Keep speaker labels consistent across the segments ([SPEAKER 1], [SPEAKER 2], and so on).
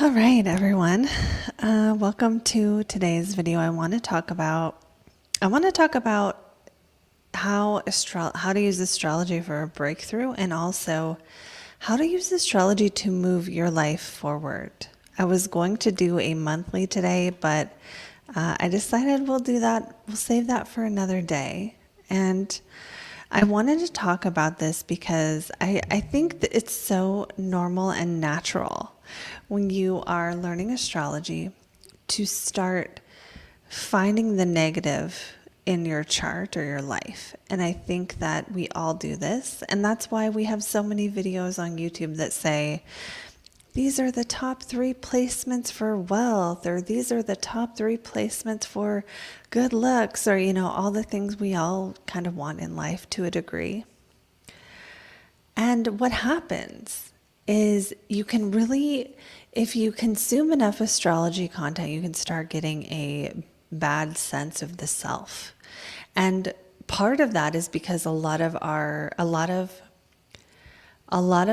[SPEAKER 1] All right, everyone. Welcome to today's video. I want to talk about how to use astrology for a breakthrough, and also how to use astrology to move your life forward. I was going to do a monthly today, but I decided we'll do that. We'll save that for another day. And I wanted to talk about this because I think that it's so normal and natural when you are learning astrology to start finding the negative in your chart or your life. And I think that we all do this. And that's why we have so many videos on YouTube that say, these are the top 3 placements for wealth, or these are the top 3 placements for good looks, or, all the things we all kind of want in life to a degree. And what happens is you can really, if you consume enough astrology content, you can start getting a bad sense of the self. And part of that is because a lot of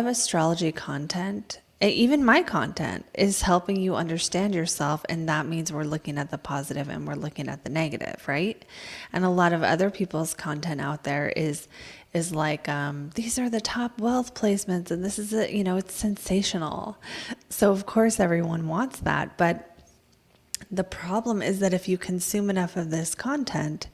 [SPEAKER 1] astrology content, even my content, is helping you understand yourself, and that means we're looking at the positive and we're looking at the negative, right? And a lot of other people's content out there is like, these are the top wealth placements, and this is it's sensational. So of course everyone wants that, but the problem is that if you consume enough of this content,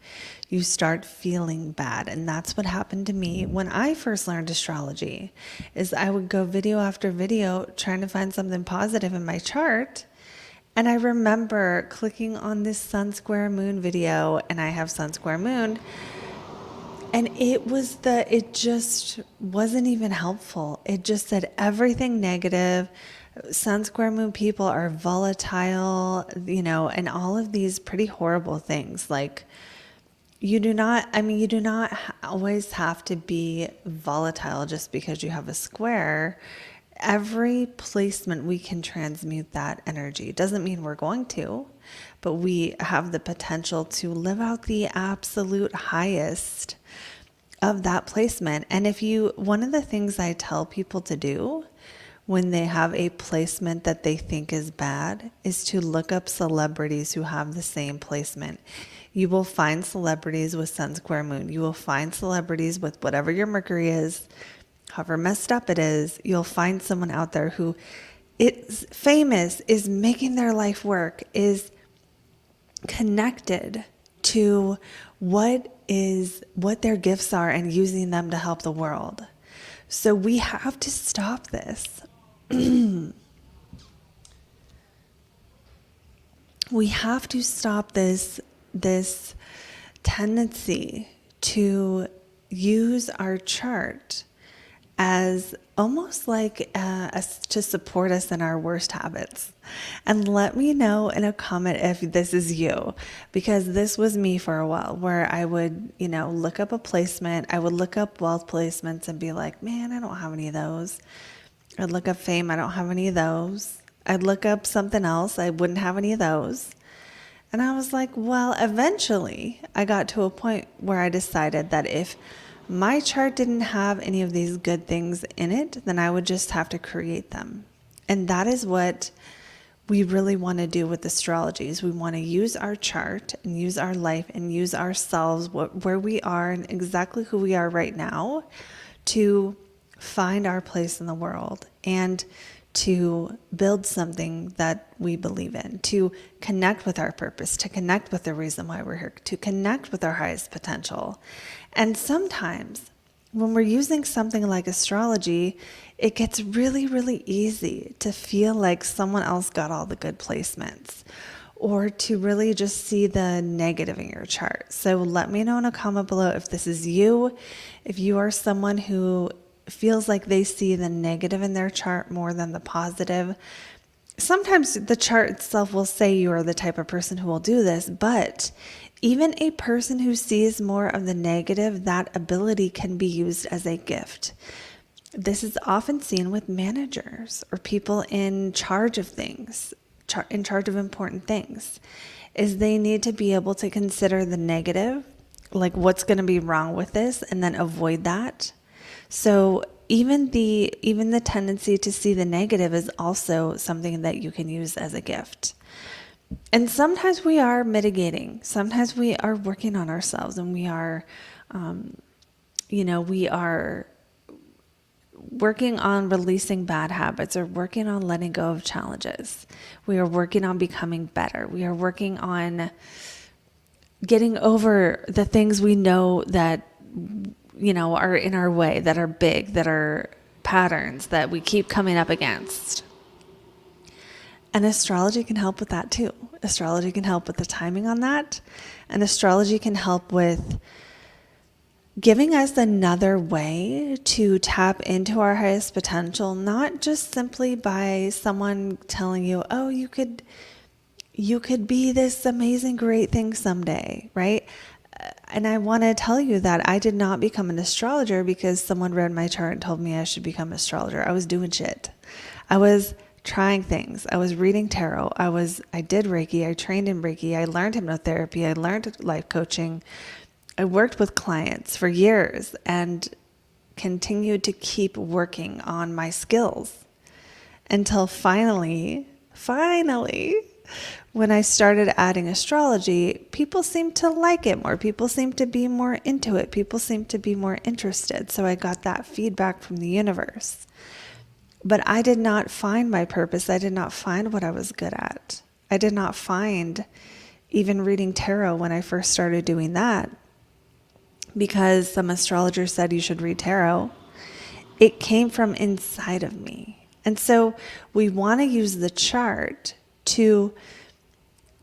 [SPEAKER 1] you start feeling bad. And that's what happened to me when I first learned astrology. Is I would go video after video trying to find something positive in my chart. And I remember clicking on this sun square moon video, and I have sun square moon, and it just wasn't even helpful. It just said everything negative. Sun square moon people are volatile, and all of these pretty horrible things. Like, you do not always have to be volatile just because you have a square. Every placement, we can transmute that energy. It doesn't mean we're going to, but we have the potential to live out the absolute highest of that placement. And one of the things I tell people to do when they have a placement that they think is bad is to look up celebrities who have the same placement. You will find celebrities with sun square moon. You will find celebrities with whatever your Mercury is, however messed up it is. You'll find someone out there who is famous, is making their life work, is connected to what their gifts are and using them to help the world. So we have to stop this. We have to stop this tendency to use our chart as almost like to support us in our worst habits. And let me know in a comment if this is you, because this was me for a while, where I would, look up a placement. I would look up wealth placements and be like, man, I don't have any of those. I'd look up fame. I don't have any of those. I'd look up something else. I wouldn't have any of those. And I was like, well, eventually I got to a point where I decided that if my chart didn't have any of these good things in it, then I would just have to create them. And that is what we really want to do with astrology. Is we want to use our chart and use our life and use ourselves, where we are and exactly who we are right now, to find our place in the world and to build something that we believe in, to connect with our purpose, to connect with the reason why we're here, to connect with our highest potential. And sometimes when we're using something like astrology, it gets really, really easy to feel like someone else got all the good placements, or to really just see the negative in your chart. So let me know in a comment below if this is you, if you are someone who feels like they see the negative in their chart more than the positive. Sometimes the chart itself will say you are the type of person who will do this, but even a person who sees more of the negative, that ability can be used as a gift. This is often seen with managers or people in charge of things, in charge of important things, is they need to be able to consider the negative, like what's going to be wrong with this, and then avoid that. So even the tendency to see the negative is also something that you can use as a gift. And sometimes we are mitigating. Sometimes we are working on ourselves, and we are, we are working on releasing bad habits, or working on letting go of challenges. We are working on becoming better. We are working on getting over the things we know that, are in our way, that are big, that are patterns that we keep coming up against. And astrology can help with that too. Astrology can help with the timing on that. And astrology can help with giving us another way to tap into our highest potential, not just simply by someone telling you, oh, you could be this amazing, great thing someday, right? And I want to tell you that I did not become an astrologer because someone read my chart and told me I should become an astrologer. I was doing shit. I was trying things. I was reading tarot. I did Reiki. I trained in Reiki. I learned hypnotherapy. I learned life coaching. I worked with clients for years and continued to keep working on my skills until finally, when I started adding astrology, people seemed to like it more. People seemed to be more into it. People seemed to be more interested. So I got that feedback from the universe. But I did not find my purpose. I did not find what I was good at. I did not find even reading tarot when I first started doing that, because some astrologer said you should read tarot. It came from inside of me. And so we want to use the chart to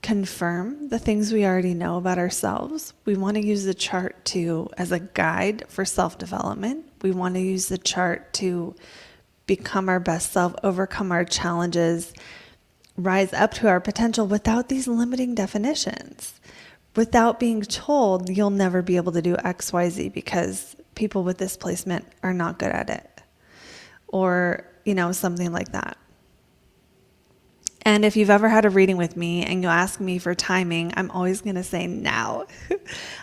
[SPEAKER 1] confirm the things we already know about ourselves. We want to use the chart as a guide for self-development. We want to use the chart to become our best self, overcome our challenges, rise up to our potential without these limiting definitions, without being told you'll never be able to do X, Y, Z because people with this placement are not good at it, or, something like that. And if you've ever had a reading with me and you ask me for timing, I'm always going to say now.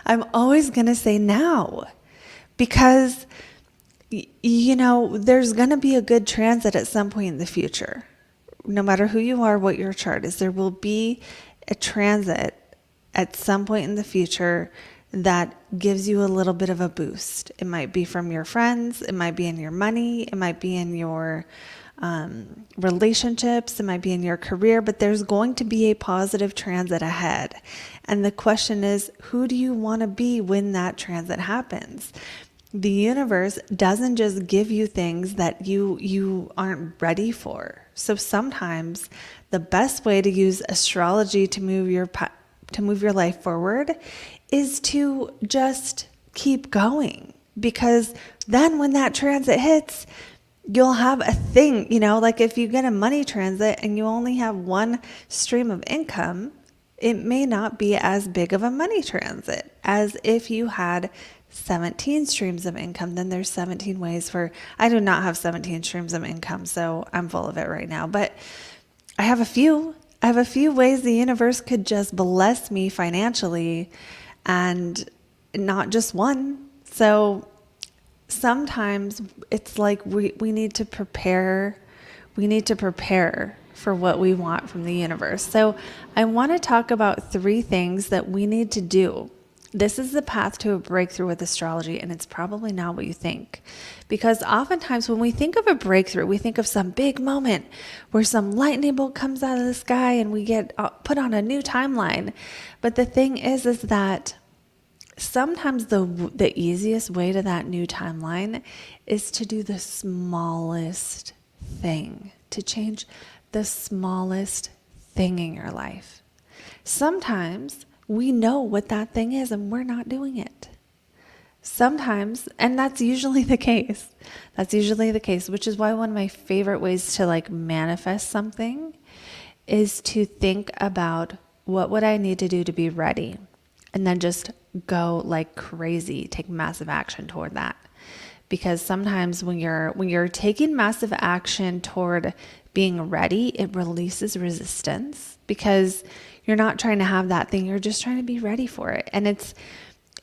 [SPEAKER 1] I'm always going to say now, because there's going to be a good transit at some point in the future. No matter who you are, what your chart is, there will be a transit at some point in the future that gives you a little bit of a boost. It might be from your friends. It might be in your money. It might be in your relationships. It might be in your career, but there's going to be a positive transit ahead. And the question is, who do you want to be when that transit happens? The universe doesn't just give you things that you aren't ready for. So sometimes the best way to use astrology to move your life forward is to just keep going, because then when that transit hits, you'll have a thing, like if you get a money transit and you only have one stream of income, it may not be as big of a money transit as if you had 17 streams of income. Then there's 17 ways I do not have 17 streams of income, so I'm full of it right now, but I have a few ways the universe could just bless me financially, and not just one. So sometimes it's like we need to prepare. We need to prepare for what we want from the universe. So I want to talk about 3 things that we need to do. This is the path to a breakthrough with astrology, and it's probably not what you think. Because oftentimes when we think of a breakthrough, we think of some big moment where some lightning bolt comes out of the sky and we get put on a new timeline. But the thing is that sometimes the easiest way to that new timeline is to do the smallest thing, to change the smallest thing in your life. Sometimes we know what that thing is and we're not doing it. Sometimes, and that's usually the case. That's usually the case, which is why one of my favorite ways to manifest something is to think about, what would I need to do to be ready? And then just go like crazy, take massive action toward that. Because sometimes when you're taking massive action toward being ready, it releases resistance, because you're not trying to have that thing. You're just trying to be ready for it. And it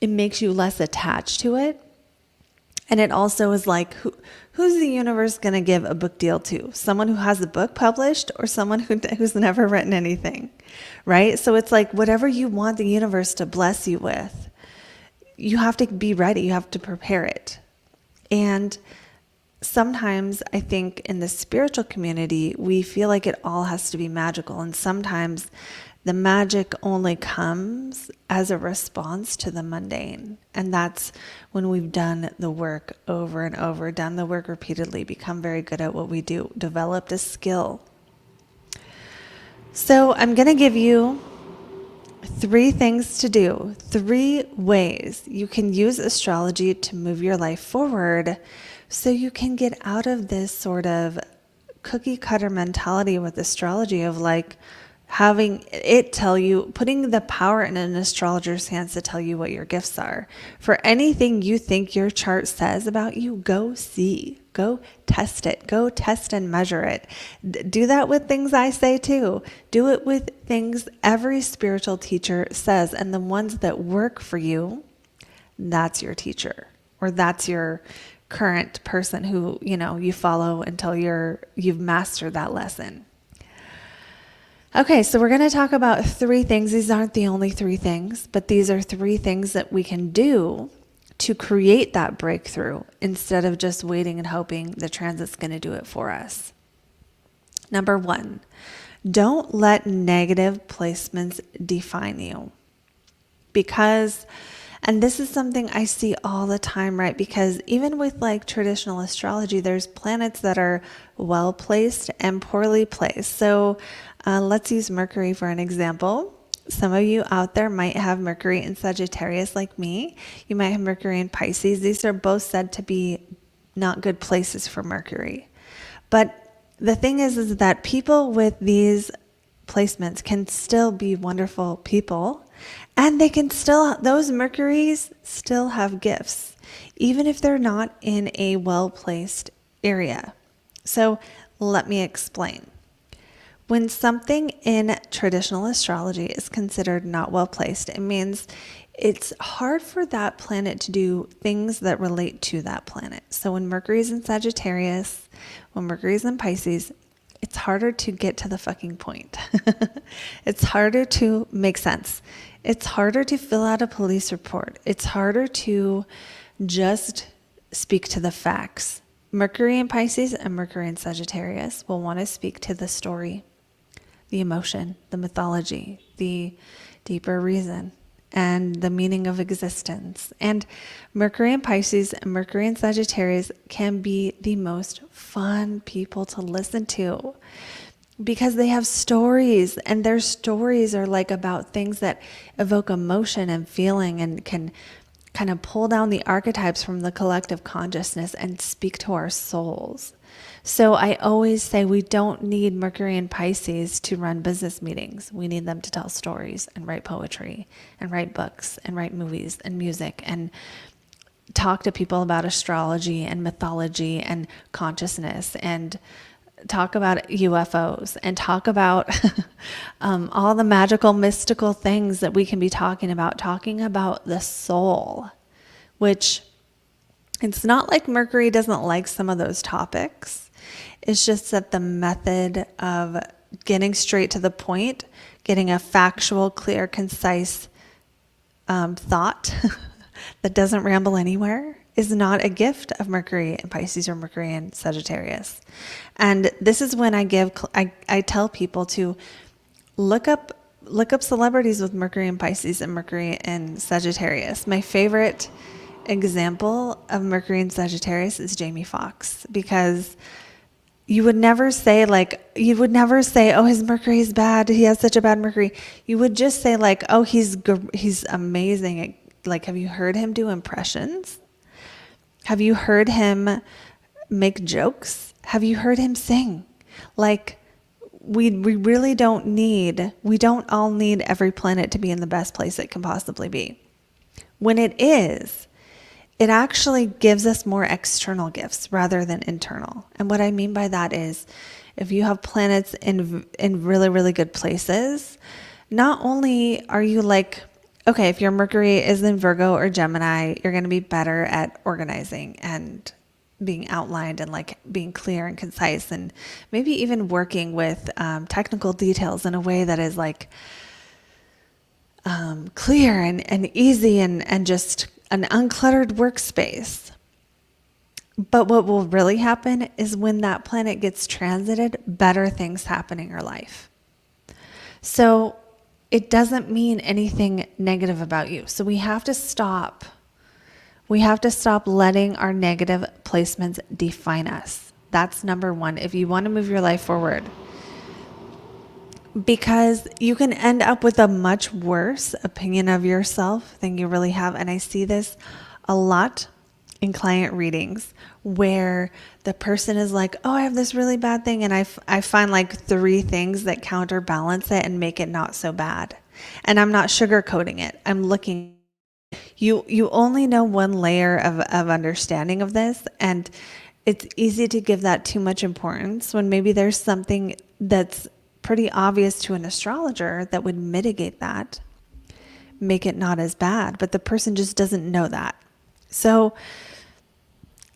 [SPEAKER 1] makes you less attached to it. And it also is like, who's the universe going to give a book deal to? Someone who has a book published or someone who's never written anything, right? So it's like whatever you want the universe to bless you with, you have to be ready. You have to prepare it. And sometimes I think in the spiritual community, we feel like it all has to be magical. And sometimes the magic only comes as a response to the mundane. And that's when we've done the work over and over, done the work repeatedly, become very good at what we do, developed a skill. So I'm going to give you 3 things to do, 3 ways you can use astrology to move your life forward so you can get out of this sort of cookie cutter mentality with astrology of like having it tell you, putting the power in an astrologer's hands to tell you what your gifts are. For anything you think your chart says about you, go see, go test it, go test and measure it. Do that with things I say too. Do it with things every spiritual teacher says, and the ones that work for you, that's your teacher, or that's your current person who, you follow until you've mastered that lesson. Okay, so we're going to talk about 3 things. These aren't the only 3 things, but these are 3 things that we can do to create that breakthrough instead of just waiting and hoping the transit's going to do it for us. Number 1, don't let negative placements define you. And this is something I see all the time, right? Because even with like traditional astrology, there's planets that are well placed and poorly placed. So let's use Mercury for an example. Some of you out there might have Mercury in Sagittarius like me. You might have Mercury in Pisces. These are both said to be not good places for Mercury. But the thing is that people with these placements can still be wonderful people. And those Mercuries still have gifts, even if they're not in a well-placed area. So let me explain. When something in traditional astrology is considered not well-placed, it means it's hard for that planet to do things that relate to that planet. So when Mercury's in Sagittarius, when Mercury's in Pisces, it's harder to get to the fucking point. It's harder to make sense. It's harder to fill out a police report. It's harder to just speak to the facts. Mercury in Pisces and Mercury in Sagittarius will want to speak to the story, the emotion, the mythology, the deeper reason, and the meaning of existence. And Mercury in Pisces and Mercury in Sagittarius can be the most fun people to listen to because they have stories, and their stories are like about things that evoke emotion and feeling and can kind of pull down the archetypes from the collective consciousness and speak to our souls. So I always say we don't need Mercury and Pisces to run business meetings. We need them to tell stories and write poetry and write books and write movies and music and talk to people about astrology and mythology and consciousness and talk about UFOs and talk about all the magical, mystical things that we can be talking about the soul, which it's not like Mercury doesn't like some of those topics. It's just that the method of getting straight to the point, getting a factual, clear, concise thought that doesn't ramble anywhere is not a gift of Mercury in Pisces or Mercury in Sagittarius. And this is when I tell people to look up celebrities with Mercury in Pisces and Mercury in Sagittarius. My favorite example of Mercury in Sagittarius is Jamie Foxx, because you would never say, oh, his Mercury is bad, he has such a bad Mercury. You would just say like, oh, he's amazing. Like, have you heard him do impressions? Have you heard him make jokes? Have you heard him sing? Like, we really we don't all need every planet to be in the best place it can possibly be. When it is, it actually gives us more external gifts rather than internal. And what I mean by that is, if you have planets in really, really good places, not only are you like okay, if your Mercury is in Virgo or Gemini, you're going to be better at organizing and being outlined and like being clear and concise, and maybe even working with technical details in a way that is like clear and easy and just an uncluttered workspace. But what will really happen is when that planet gets transited, better things happen in your life. So it doesn't mean anything negative about you. So we have to stop. We have to stop letting our negative placements define us. That's number one, if you want to move your life forward. Because you can end up with a much worse opinion of yourself than you really have. And I see this a lot in client readings where the person is like, oh, I have this really bad thing. And I find like 3 things that counterbalance it and make it not so bad. And I'm not sugarcoating it. I'm looking. You only know one layer of understanding of this. And it's easy to give that too much importance when maybe there's something that's pretty obvious to an astrologer that would mitigate that, make it not as bad. But the person just doesn't know that. So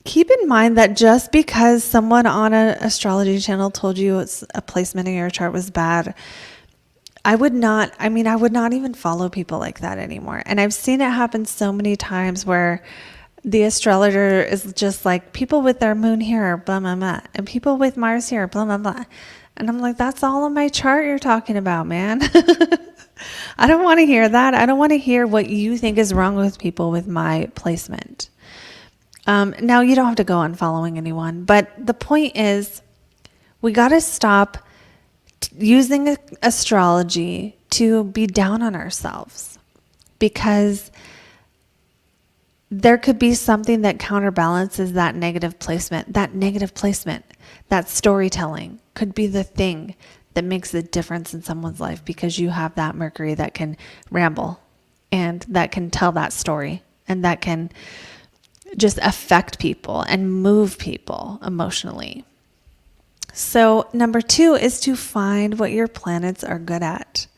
[SPEAKER 1] keep in mind that just because someone on an astrology channel told you it's a placement in your chart was bad, I would not even follow people like that anymore. And I've seen it happen so many times where the astrologer is just like, people with their moon here, blah, blah, blah, and people with Mars here, blah, blah, blah. And I'm like, that's all on my chart you're talking about, man. I don't want to hear that. I don't want to hear what you think is wrong with people with my placement. Now, you don't have to go on following anyone, but the point is we got to stop using astrology to be down on ourselves, because there could be something that counterbalances that negative placement. That storytelling could be the thing that makes a difference in someone's life, because you have that Mercury that can ramble and that can tell that story and that can just affect people and move people emotionally. So number 2 is to find what your planets are good at.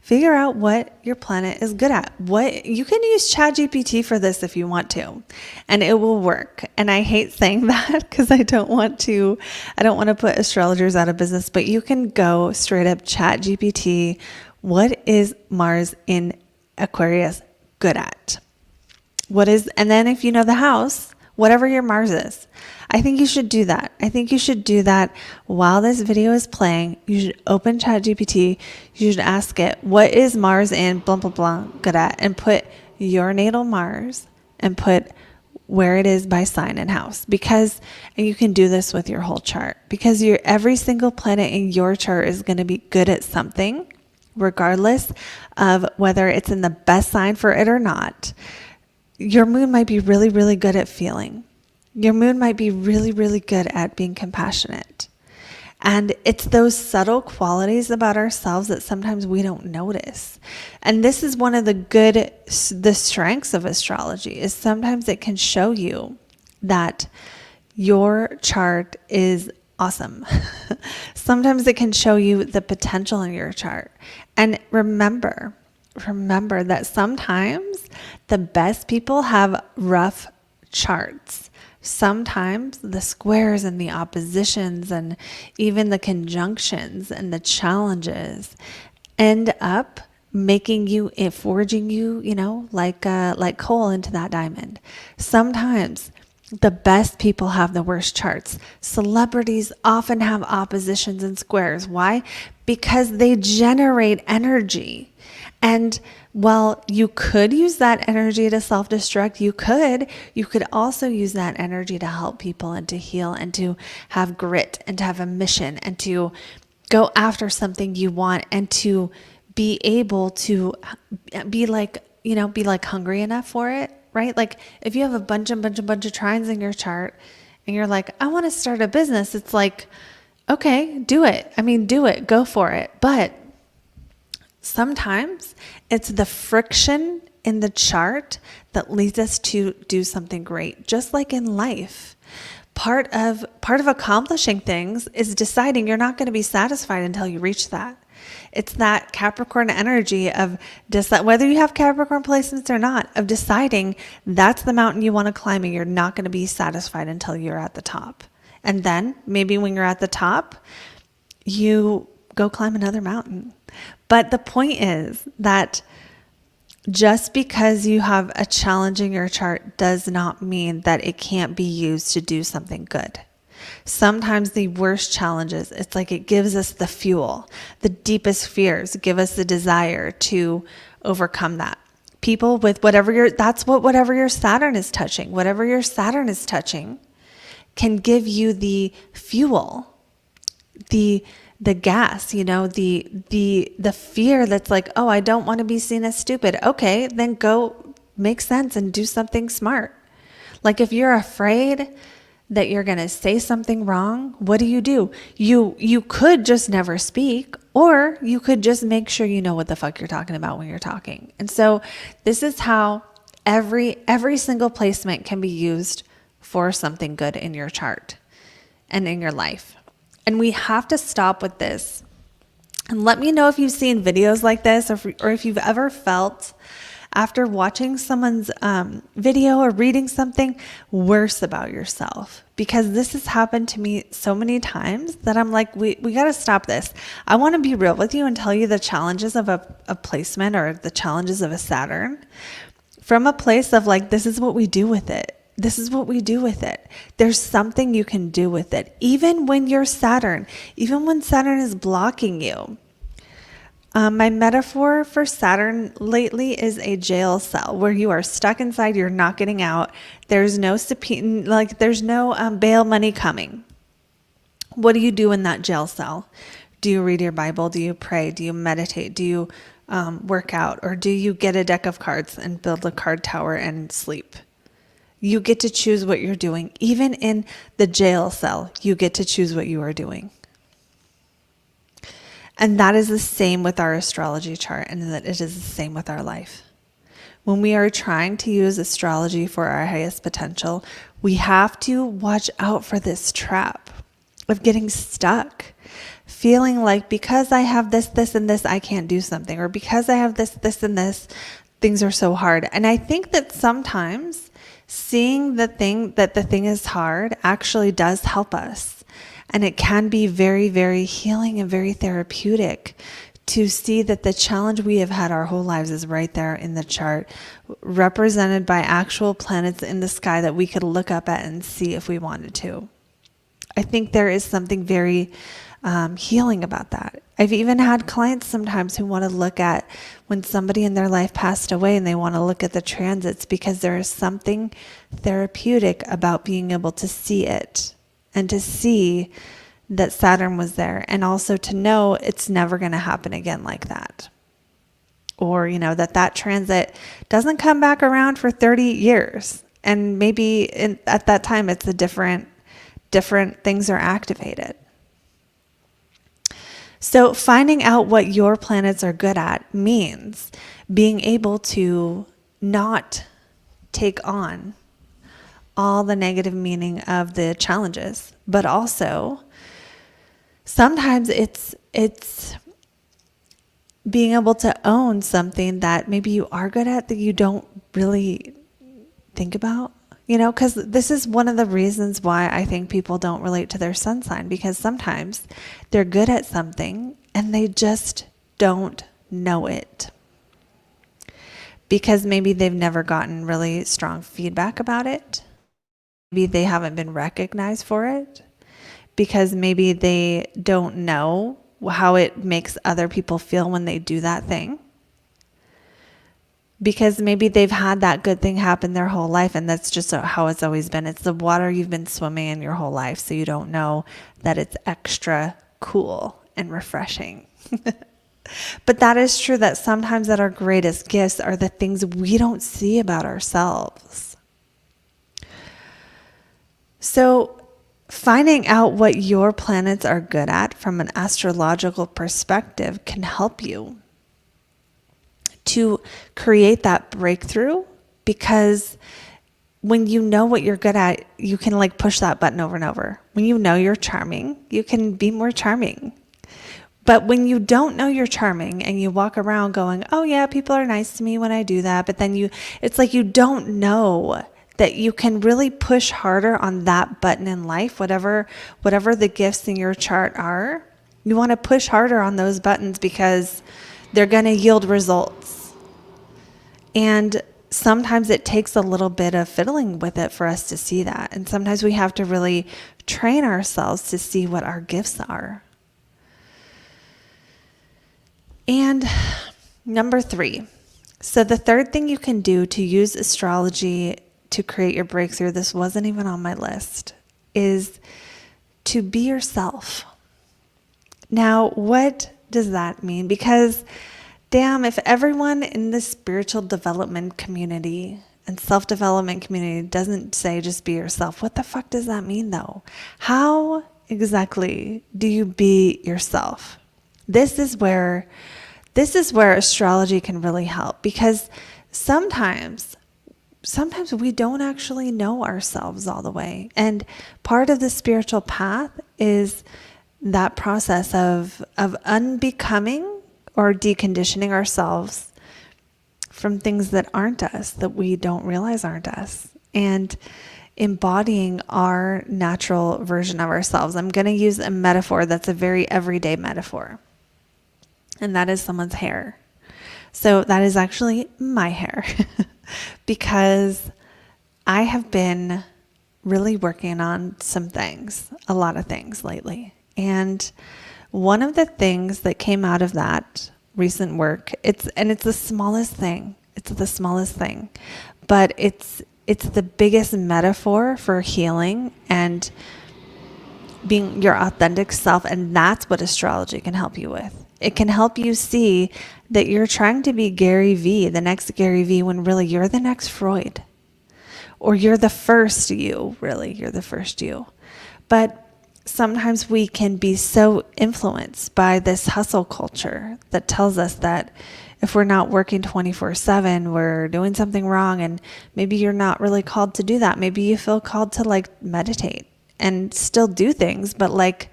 [SPEAKER 1] Figure out what your planet is good at. You can use ChatGPT for this if you want to, and it will work. And I hate saying that because I don't want to put astrologers out of business, but you can go straight up ChatGPT. What is Mars in Aquarius good at? And then if you know the house, whatever your Mars is, I think you should do that. I think you should do that while this video is playing. You should open ChatGPT. You should ask it, what is Mars in blah, blah, blah good at? And put your natal Mars and put where it is by sign and house. And you can do this with your whole chart, because every single planet in your chart is going to be good at something, regardless of whether it's in the best sign for it or not. Your moon might be really, really good at feeling. Your moon might be really, really good at being compassionate. And it's those subtle qualities about ourselves that sometimes we don't notice. And this is one of the strengths of astrology, is sometimes it can show you that your chart is awesome. Sometimes it can show you the potential in your chart. And remember that sometimes the best people have rough charts. Sometimes the squares and the oppositions and even the conjunctions and the challenges end up forging you, like coal into that diamond. Sometimes the best people have the worst charts. Celebrities often have oppositions and squares. Why? Because they generate energy. And while you could use that energy to self-destruct, you could also use that energy to help people and to heal and to have grit and to have a mission and to go after something you want and to be able to be like hungry enough for it, right? Like if you have a bunch of trines in your chart and you're like, I want to start a business. It's like, okay, do it. Do it, go for it. But sometimes it's the friction in the chart that leads us to do something great. Just like in life, part of accomplishing things is deciding you're not going to be satisfied until you reach that. It's that Capricorn energy of whether you have Capricorn placements or not, of deciding that's the mountain you want to climb and you're not going to be satisfied until you're at the top. And then maybe when you're at the top, you go climb another mountain. But the point is that just because you have a challenge in your chart does not mean that it can't be used to do something good. Sometimes the worst challenges, it's like it gives us the fuel. The deepest fears give us the desire to overcome that. People with whatever your Saturn is touching, whatever your Saturn is touching can give you the fuel, the gas, the fear that's like, oh, I don't want to be seen as stupid. Okay, then go make sense and do something smart. Like if you're afraid that you're going to say something wrong, what do? You could just never speak, or you could just make sure you know what the fuck you're talking about when you're talking. And so this is how every single placement can be used for something good in your chart and in your life. And we have to stop with this. And let me know if you've seen videos like this, or if you've ever felt after watching someone's video or reading something worse about yourself. Because this has happened to me so many times that I'm like, we got to stop this. I want to be real with you and tell you the challenges of a placement or the challenges of a Saturn from a place of like, this is what we do with it. This is what we do with it. There's something you can do with it. Even when Saturn is blocking you. My metaphor for Saturn lately is a jail cell where you are stuck inside, you're not getting out. There's no bail money coming. What do you do in that jail cell? Do you read your Bible? Do you pray? Do you meditate? Do you work out? Or do you get a deck of cards and build a card tower and sleep? You get to choose what you're doing. Even in the jail cell, you get to choose what you are doing. And that is the same with our astrology chart, and that it is the same with our life. When we are trying to use astrology for our highest potential, we have to watch out for this trap of getting stuck, feeling like because I have this, and this, I can't do something, or because I have this, and this, things are so hard. And I think that sometimes seeing that the thing is hard actually does help us. And it can be very, very healing and very therapeutic to see that the challenge we have had our whole lives is right there in the chart, represented by actual planets in the sky that we could look up at and see if we wanted to. I think there is something very healing about that. I've even had clients sometimes who want to look at when somebody in their life passed away, and they want to look at the transits because there is something therapeutic about being able to see it. And to see that Saturn was there, and also to know it's never going to happen again like that. Or, that transit doesn't come back around for 30 years. And maybe at that time it's a different things are activated. So finding out what your planets are good at means being able to not take on all the negative meaning of the challenges, but also sometimes it's being able to own something that maybe you are good at that you don't really think about, because this is one of the reasons why I think people don't relate to their sun sign, because sometimes they're good at something and they just don't know it. Because maybe they've never gotten really strong feedback about it. Maybe they haven't been recognized for it, because maybe they don't know how it makes other people feel when they do that thing. Because maybe they've had that good thing happen their whole life, and that's just how it's always been. It's the water you've been swimming in your whole life, so you don't know that it's extra cool and refreshing. But that is true, that sometimes that our greatest gifts are the things we don't see about ourselves. So finding out what your planets are good at from an astrological perspective can help you to create that breakthrough, because when you know what you're good at, you can push that button over and over. When you know you're charming, you can be more charming. But when you don't know you're charming and you walk around going, oh yeah, people are nice to me when I do that. But then it's like you don't know that you can really push harder on that button in life, whatever the gifts in your chart are. You want to push harder on those buttons because they're going to yield results. And sometimes it takes a little bit of fiddling with it for us to see that. And sometimes we have to really train ourselves to see what our gifts are. And number 3. So the third thing you can do to use astrology to create your breakthrough, this wasn't even on my list, is to be yourself. Now, what does that mean? Because damn, if everyone in the spiritual development community and self-development community doesn't say just be yourself, what the fuck does that mean though? How exactly do you be yourself? This is where astrology can really help, because sometimes we don't actually know ourselves all the way. And part of the spiritual path is that process of unbecoming or deconditioning ourselves from things that aren't us, that we don't realize aren't us, and embodying our natural version of ourselves. I'm going to use a metaphor that's a very everyday metaphor, and that is someone's hair. So that is actually my hair because I have been really working on some things, a lot of things lately. And one of the things that came out of that recent work, it's the smallest thing. It's the smallest thing, but it's the biggest metaphor for healing and being your authentic self. And that's what astrology can help you with. It can help you see that you're trying to be Gary V, the next Gary V, when really you're the next Freud. Or you're the first you, really. You're the first you. But sometimes we can be so influenced by this hustle culture that tells us that if we're not working 24/7, we're doing something wrong, and maybe you're not really called to do that. Maybe you feel called to like meditate and still do things, but like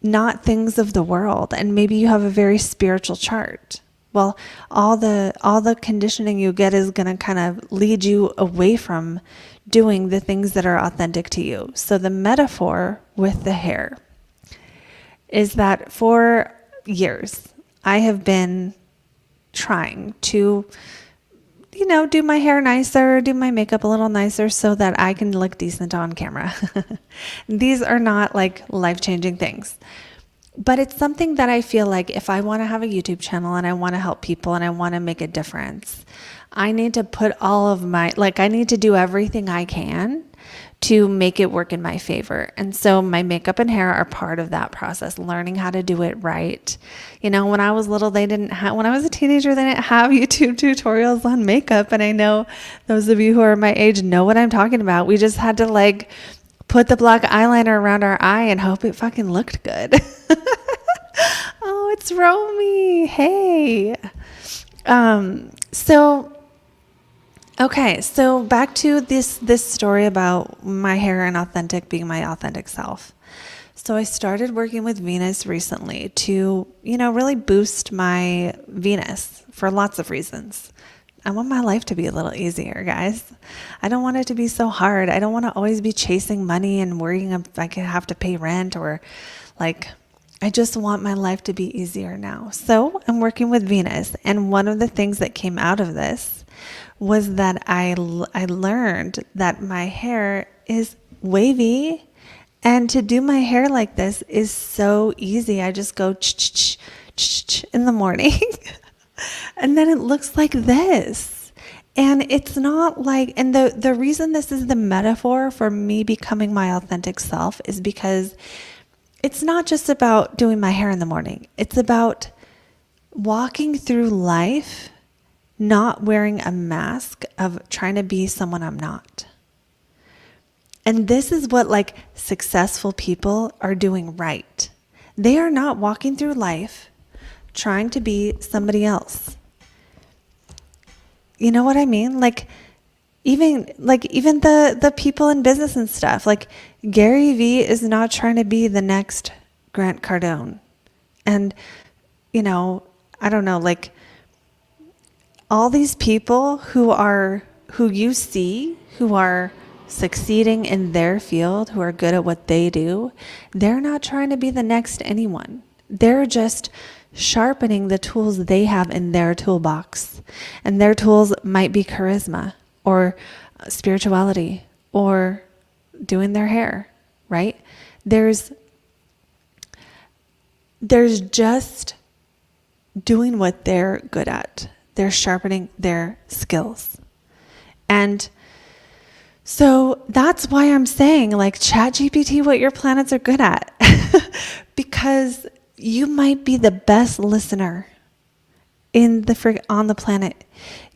[SPEAKER 1] not things of the world. And maybe you have a very spiritual chart. Well, all the conditioning you get is going to kind of lead you away from doing the things that are authentic to you. So the metaphor with the hair is that for years, I have been trying to, do my hair nicer, do my makeup a little nicer so that I can look decent on camera. These are not like life-changing things. But it's something that I feel like if I want to have a YouTube channel and I want to help people and I want to make a difference, I need to put I need to do everything I can to make it work in my favor. And so my makeup and hair are part of that process, learning how to do it right. When I was little, when I was a teenager, they didn't have YouTube tutorials on makeup. And I know those of you who are my age know what I'm talking about. We just had to put the black eyeliner around our eye and hope it fucking looked good. Oh, it's Romy. Hey. So back to this story about my hair and being my authentic self. So I started working with Venus recently to, really boost my Venus for lots of reasons. I want my life to be a little easier, guys. I don't want it to be so hard. I don't want to always be chasing money and worrying if I could have to pay rent or I just want my life to be easier now. So I'm working with Venus. And one of the things that came out of this was that I learned that my hair is wavy, and to do my hair like this is so easy. I just go in the morning and then it looks like this. And it's not and the reason this is the metaphor for me becoming my authentic self is because it's not just about doing my hair in the morning. It's about walking through life not wearing a mask of trying to be someone I'm not. And this is what successful people are doing right. They are not walking through life trying to be somebody else. You know what I mean? Even the people in business and stuff, Gary Vee is not trying to be the next Grant Cardone. And, you know, I don't know, like all these people who you see, who are succeeding in their field, who are good at what they do, they're not trying to be the next anyone. They're just sharpening the tools they have in their toolbox. And their tools might be charisma or spirituality or doing their hair, right? There's just doing what they're good at. They're sharpening their skills. And so that's why I'm saying, like, chat GPT what your planets are good at. Because you might be the best listener on the planet.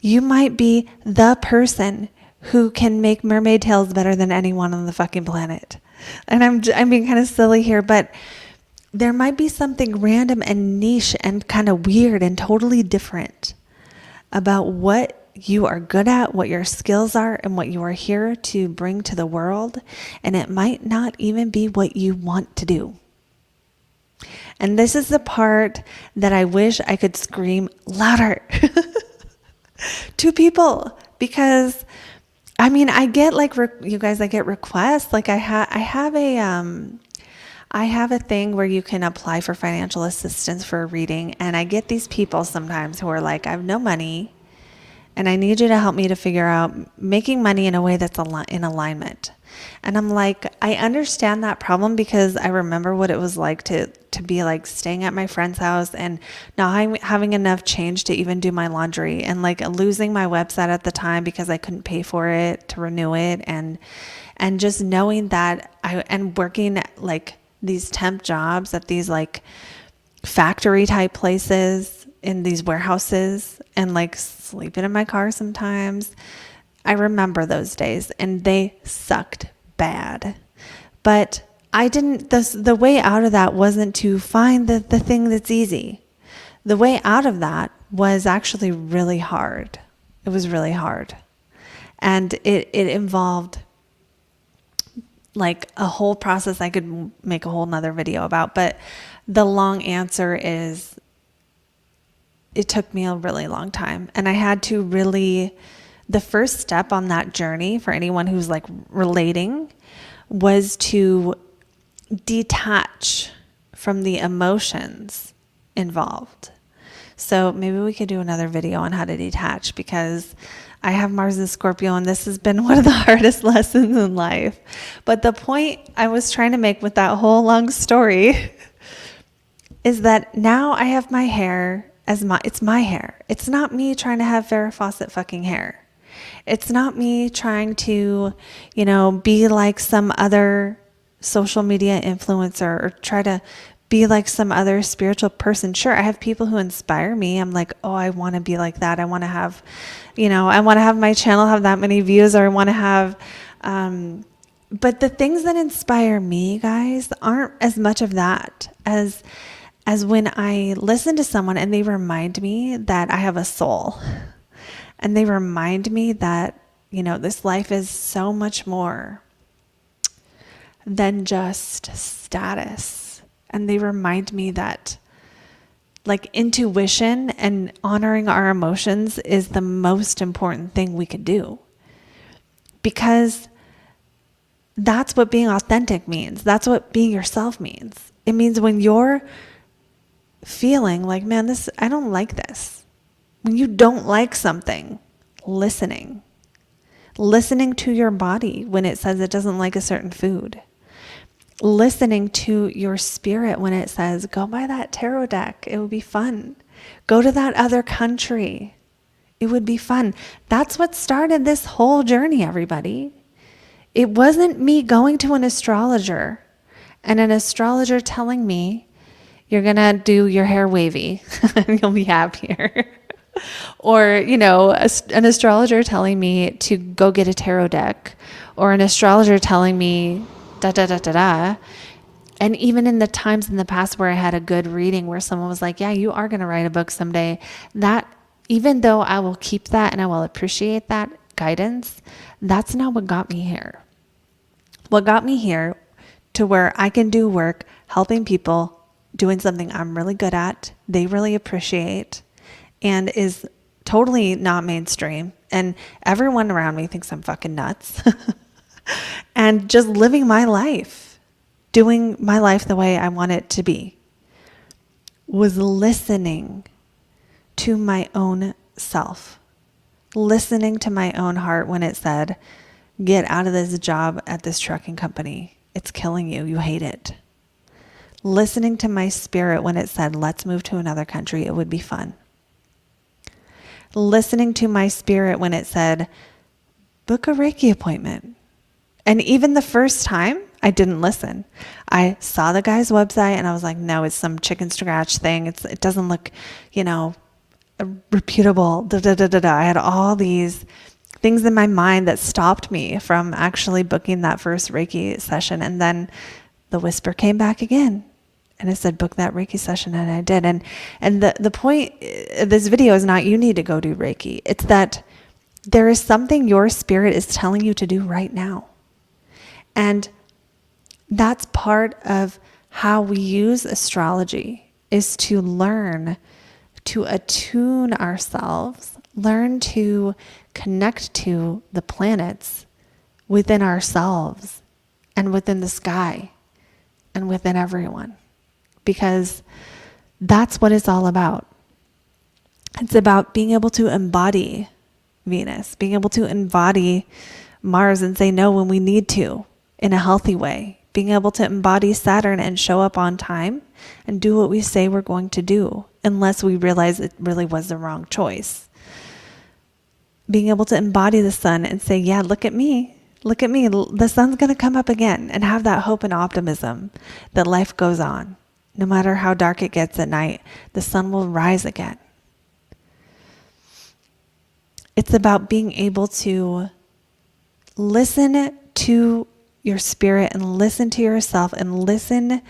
[SPEAKER 1] You might be the person who can make mermaid tails better than anyone on the fucking planet. And I'm being kind of silly here, but there might be something random and niche and kind of weird and totally different about what you are good at, what your skills are, and what you are here to bring to the world. And it might not even be what you want to do. And this is the part that I wish I could scream louder to people, because I mean, I get like, you guys, I get requests. Like I have a thing where you can apply for financial assistance for a reading. And I get these people sometimes who are like, I have no money and I need you to help me to figure out making money in a way that's in alignment. And I'm like, I understand that problem, because I remember what it was like to be like staying at my friend's house and not having enough change to even do my laundry, and like losing my website at the time because I couldn't pay for it to renew it. And just knowing that and working like these temp jobs at these like factory type places in these warehouses, and like sleeping in my car sometimes. I remember those days, and they sucked bad. But I didn't, the way out of that wasn't to find the thing that's easy. The way out of that was actually really hard. It was really hard. And it involved like a whole process I could make a whole nother video about. But the long answer is, it took me a really long time. And I had to really, the first step on that journey for anyone who's like relating was to detach from the emotions involved. So maybe we could do another video on how to detach, because I have Mars in Scorpio, and this has been one of the hardest lessons in life. But the point I was trying to make with that whole long story is that now I have my hair it's my hair. It's not me trying to have Farrah Fawcett fucking hair. It's not me trying to, be like some other social media influencer or try to be like some other spiritual person. Sure, I have people who inspire me. I'm like, oh, I want to be like that. I want to have, I want to have my channel have that many views, or I want to have, but the things that inspire me, guys, aren't as much of that as when I listen to someone and they remind me that I have a soul, and they remind me that, this life is so much more than just status. And they remind me that like intuition and honoring our emotions is the most important thing we could do, because that's what being authentic means. That's what being yourself means. It means when you're feeling like, man, I don't like this. When you don't like something, listening to your body when it says it doesn't like a certain food. Listening to your spirit when it says, go buy that tarot deck. It would be fun. Go to that other country. It would be fun. That's what started this whole journey, everybody. It wasn't me going to an astrologer and an astrologer telling me, you're going to do your hair wavy and you'll be happier. Or, an astrologer telling me to go get a tarot deck, or an astrologer telling me da da da da da. And even in the times in the past where I had a good reading where someone was like, yeah, you are going to write a book someday, that even though I will keep that and I will appreciate that guidance, that's not what got me here. What got me here to where I can do work helping people doing something I'm really good at, they really appreciate, and is totally not mainstream. And everyone around me thinks I'm fucking nuts. And just living my life, doing my life the way I want it to be, was listening to my own self, listening to my own heart when it said, get out of this job at this trucking company. It's killing you. You hate it. Listening to my spirit when it said, let's move to another country. It would be fun. Listening to my spirit when it said, book a Reiki appointment. And even the first time, I didn't listen. I saw the guy's website and I was like, no, it's some chicken scratch thing. It doesn't look, reputable. I had all these things in my mind that stopped me from actually booking that first Reiki session. And then the whisper came back again. And it said, book that Reiki session. And I did. And the point of this video is not you need to go do Reiki. It's that there is something your spirit is telling you to do right now. And that's part of how we use astrology, is to learn to attune ourselves, learn to connect to the planets within ourselves and within the sky and within everyone. Because that's what it's all about. It's about being able to embody Venus, being able to embody Mars and say no when we need to in a healthy way, being able to embody Saturn and show up on time and do what we say we're going to do, unless we realize it really was the wrong choice. Being able to embody the sun and say, yeah, look at me, the sun's going to come up again, and have that hope and optimism that life goes on. No matter how dark it gets at night, the sun will rise again. It's about being able to listen to your spirit and listen to yourself and listen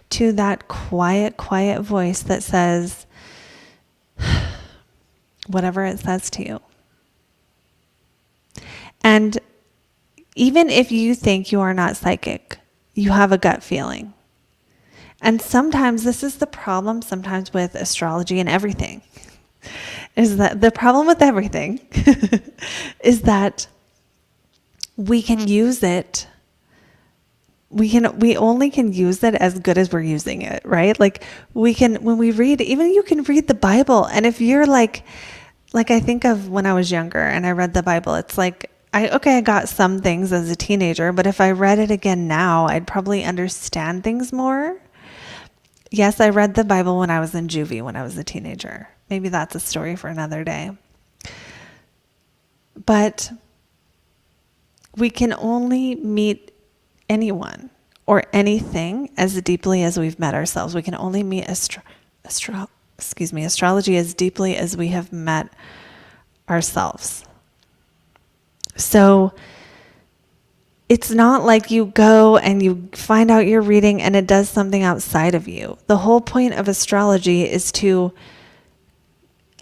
[SPEAKER 1] to that quiet voice that says whatever it says to you. And even if you think you are not psychic, you have a gut feeling. And sometimes this is the problem sometimes with astrology and everything, is that the problem with everything is that we can use it. We only can use it as good as we're using it, right? Like when we read, even you can read the Bible. And if you're like I think of when I was younger and I read the Bible, it's like, I got some things as a teenager, but if I read it again now, I'd probably understand things more. Yes, I read the Bible when I was in juvie, when I was a teenager. Maybe that's a story for another day. But we can only meet anyone or anything as deeply as we've met ourselves. We can only meet astrology as deeply as we have met ourselves. So it's not like you go and you find out your reading and it does something outside of you. The whole point of astrology is to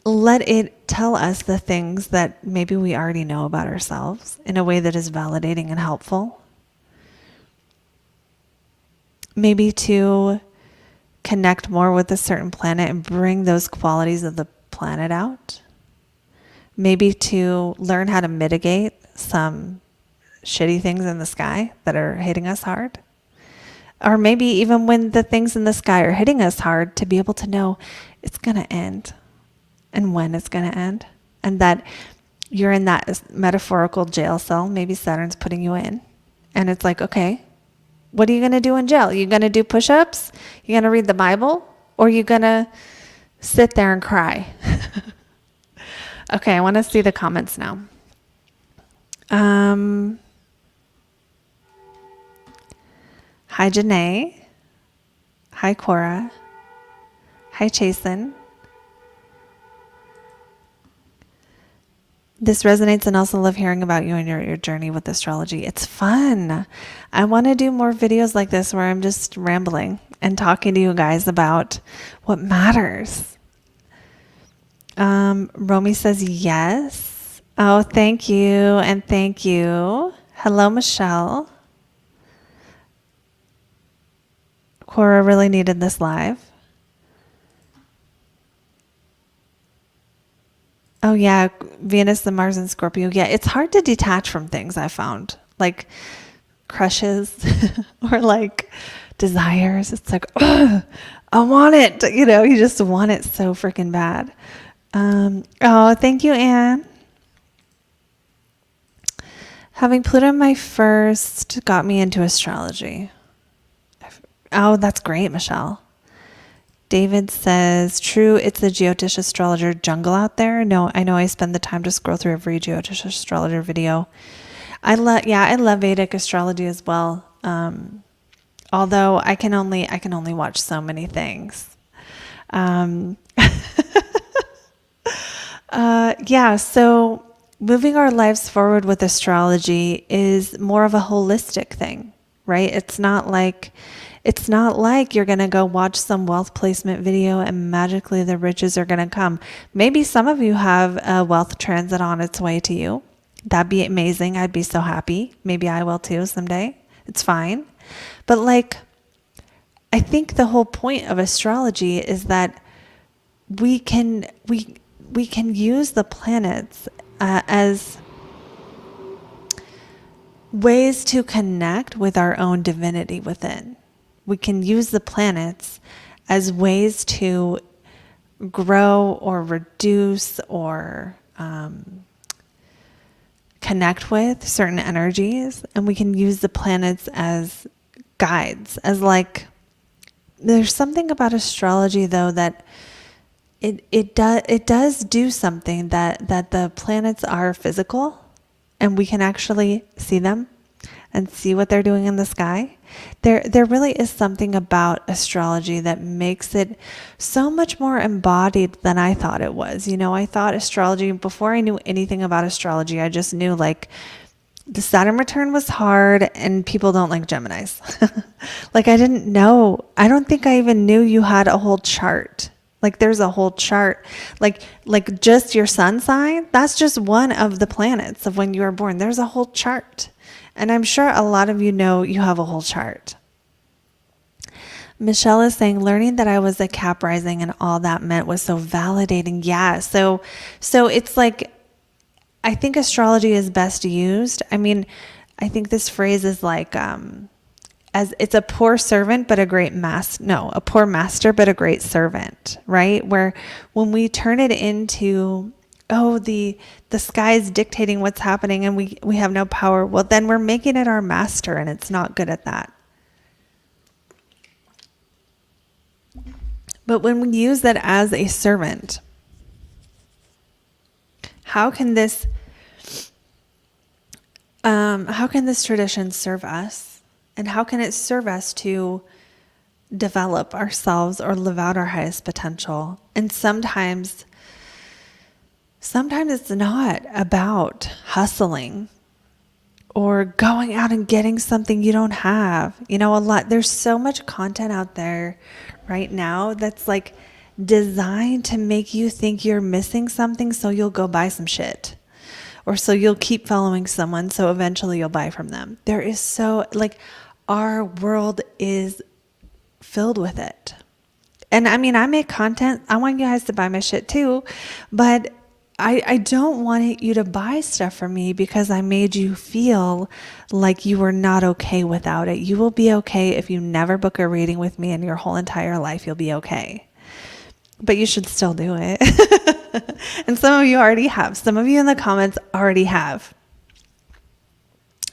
[SPEAKER 1] let it tell us the things that maybe we already know about ourselves in a way that is validating and helpful. Maybe to connect more with a certain planet and bring those qualities of the planet out. Maybe to learn how to mitigate some shitty things in the sky that are hitting us hard. Or maybe even when the things in the sky are hitting us hard, to be able to know it's going to end and when it's going to end. And that you're in that metaphorical jail cell. Maybe Saturn's putting you in. And it's like, okay, what are you going to do in jail? You going to do push-ups? You going to read the Bible? Or are you going to sit there and cry? Okay, I want to see the comments now. Hi, Janae. Hi, Cora. Hi, Chasen. This resonates, and also love hearing about you and your journey with astrology. It's fun. I want to do more videos like this where I'm just rambling and talking to you guys about what matters. Romy says yes. Oh, thank you. And thank you. Hello, Michelle. Cora really needed this live. Oh yeah, Venus and Mars and Scorpio. Yeah, it's hard to detach from things, I found. Like crushes or like desires. It's like, oh, I want it. You know, you just want it so freaking bad. Oh, thank you, Anne. Having Pluto in my first got me into astrology. Oh, that's great, Michelle. David says, true, it's the Geotish astrologer jungle out there. No, I know I spend the time to scroll through every Geotish astrologer video. I love Vedic astrology as well. Although I can only watch so many things. Um, so moving our lives forward with astrology is more of a holistic thing, right? It's not like you're going to go watch some wealth placement video and magically the riches are going to come. Maybe some of you have a wealth transit on its way to you. That'd be amazing. I'd be so happy. Maybe I will too someday. It's fine. But like, I think the whole point of astrology is that we can use the planets as ways to connect with our own divinity within. We can use the planets as ways to grow or reduce or connect with certain energies. And we can use the planets as guides, as like, there's something about astrology though that it does do something that the planets are physical and we can actually see them and see what they're doing in the sky. There really is something about astrology that makes it so much more embodied than I thought it was. You know, I thought astrology, before I knew anything about astrology, I just knew like the Saturn return was hard and people don't like Geminis. Like I didn't know. I don't think I even knew you had a whole chart. Like there's a whole chart, like just your sun sign. That's just one of the planets of when you were born. There's a whole chart. And I'm sure a lot of you know you have a whole chart. Michelle is saying, learning that I was a Cap rising and all that meant was so validating. Yeah. So it's like, I think astrology is best used. I mean, I think this phrase is like, as it's a poor servant, but a great a poor master, but a great servant, right? Where when we turn it into, oh, the sky is dictating what's happening and we have no power. Well, then we're making it our master and it's not good at that. But when we use that as a servant, how can this tradition serve us? And how can it serve us to develop ourselves or live out our highest potential? And sometimes it's not about hustling or going out and getting something you don't have. You know, there's so much content out there right now that's like designed to make you think you're missing something, so you'll go buy some shit. Or so you'll keep following someone, so eventually you'll buy from them. There is so, like, our world is filled with it. And I mean, I make content. I want you guys to buy my shit too. But I don't want you to buy stuff from me because I made you feel like you were not okay without it. You will be okay if you never book a reading with me in your whole entire life. You'll be okay. But you should still do it. And some of you already have. Some of you in the comments already have.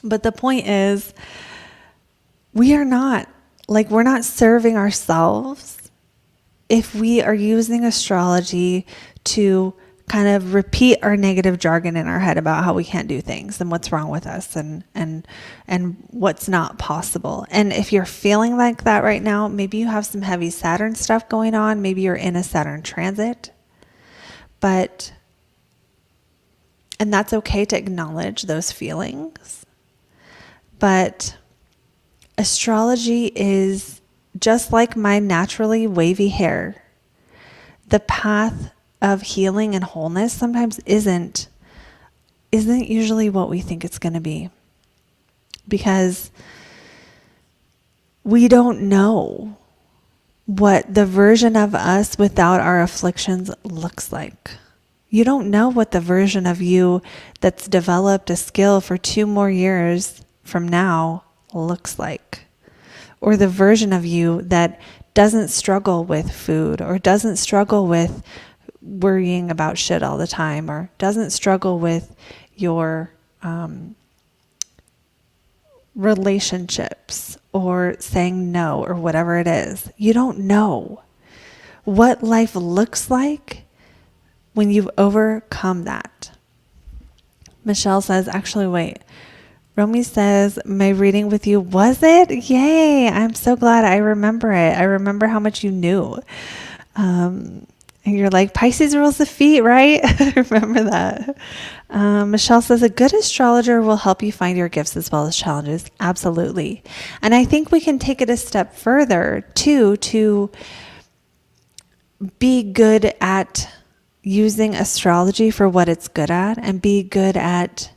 [SPEAKER 1] But the point is, we're not serving ourselves if we are using astrology to kind of repeat our negative jargon in our head about how we can't do things and what's wrong with us and what's not possible. And if you're feeling like that right now, maybe you have some heavy Saturn stuff going on. Maybe you're in a Saturn transit. And that's okay to acknowledge those feelings. But astrology is just like my naturally wavy hair. The path of healing and wholeness sometimes isn't usually what we think it's going to be, because we don't know what the version of us without our afflictions looks like. You don't know what the version of you that's developed a skill for 2 more years from now looks like. Or the version of you that doesn't struggle with food, or doesn't struggle with worrying about shit all the time, or doesn't struggle with your relationships, or saying no, or whatever it is. You don't know what life looks like when you've overcome that. Michelle says, actually, wait. Romy says, my reading with you, was it? Yay. I'm so glad I remember it. I remember how much you knew. And you're like, Pisces rules the feet, right? I remember that. Michelle says, a good astrologer will help you find your gifts as well as challenges. Absolutely. And I think we can take it a step further too, to be good at using astrology for what it's good at, and be good at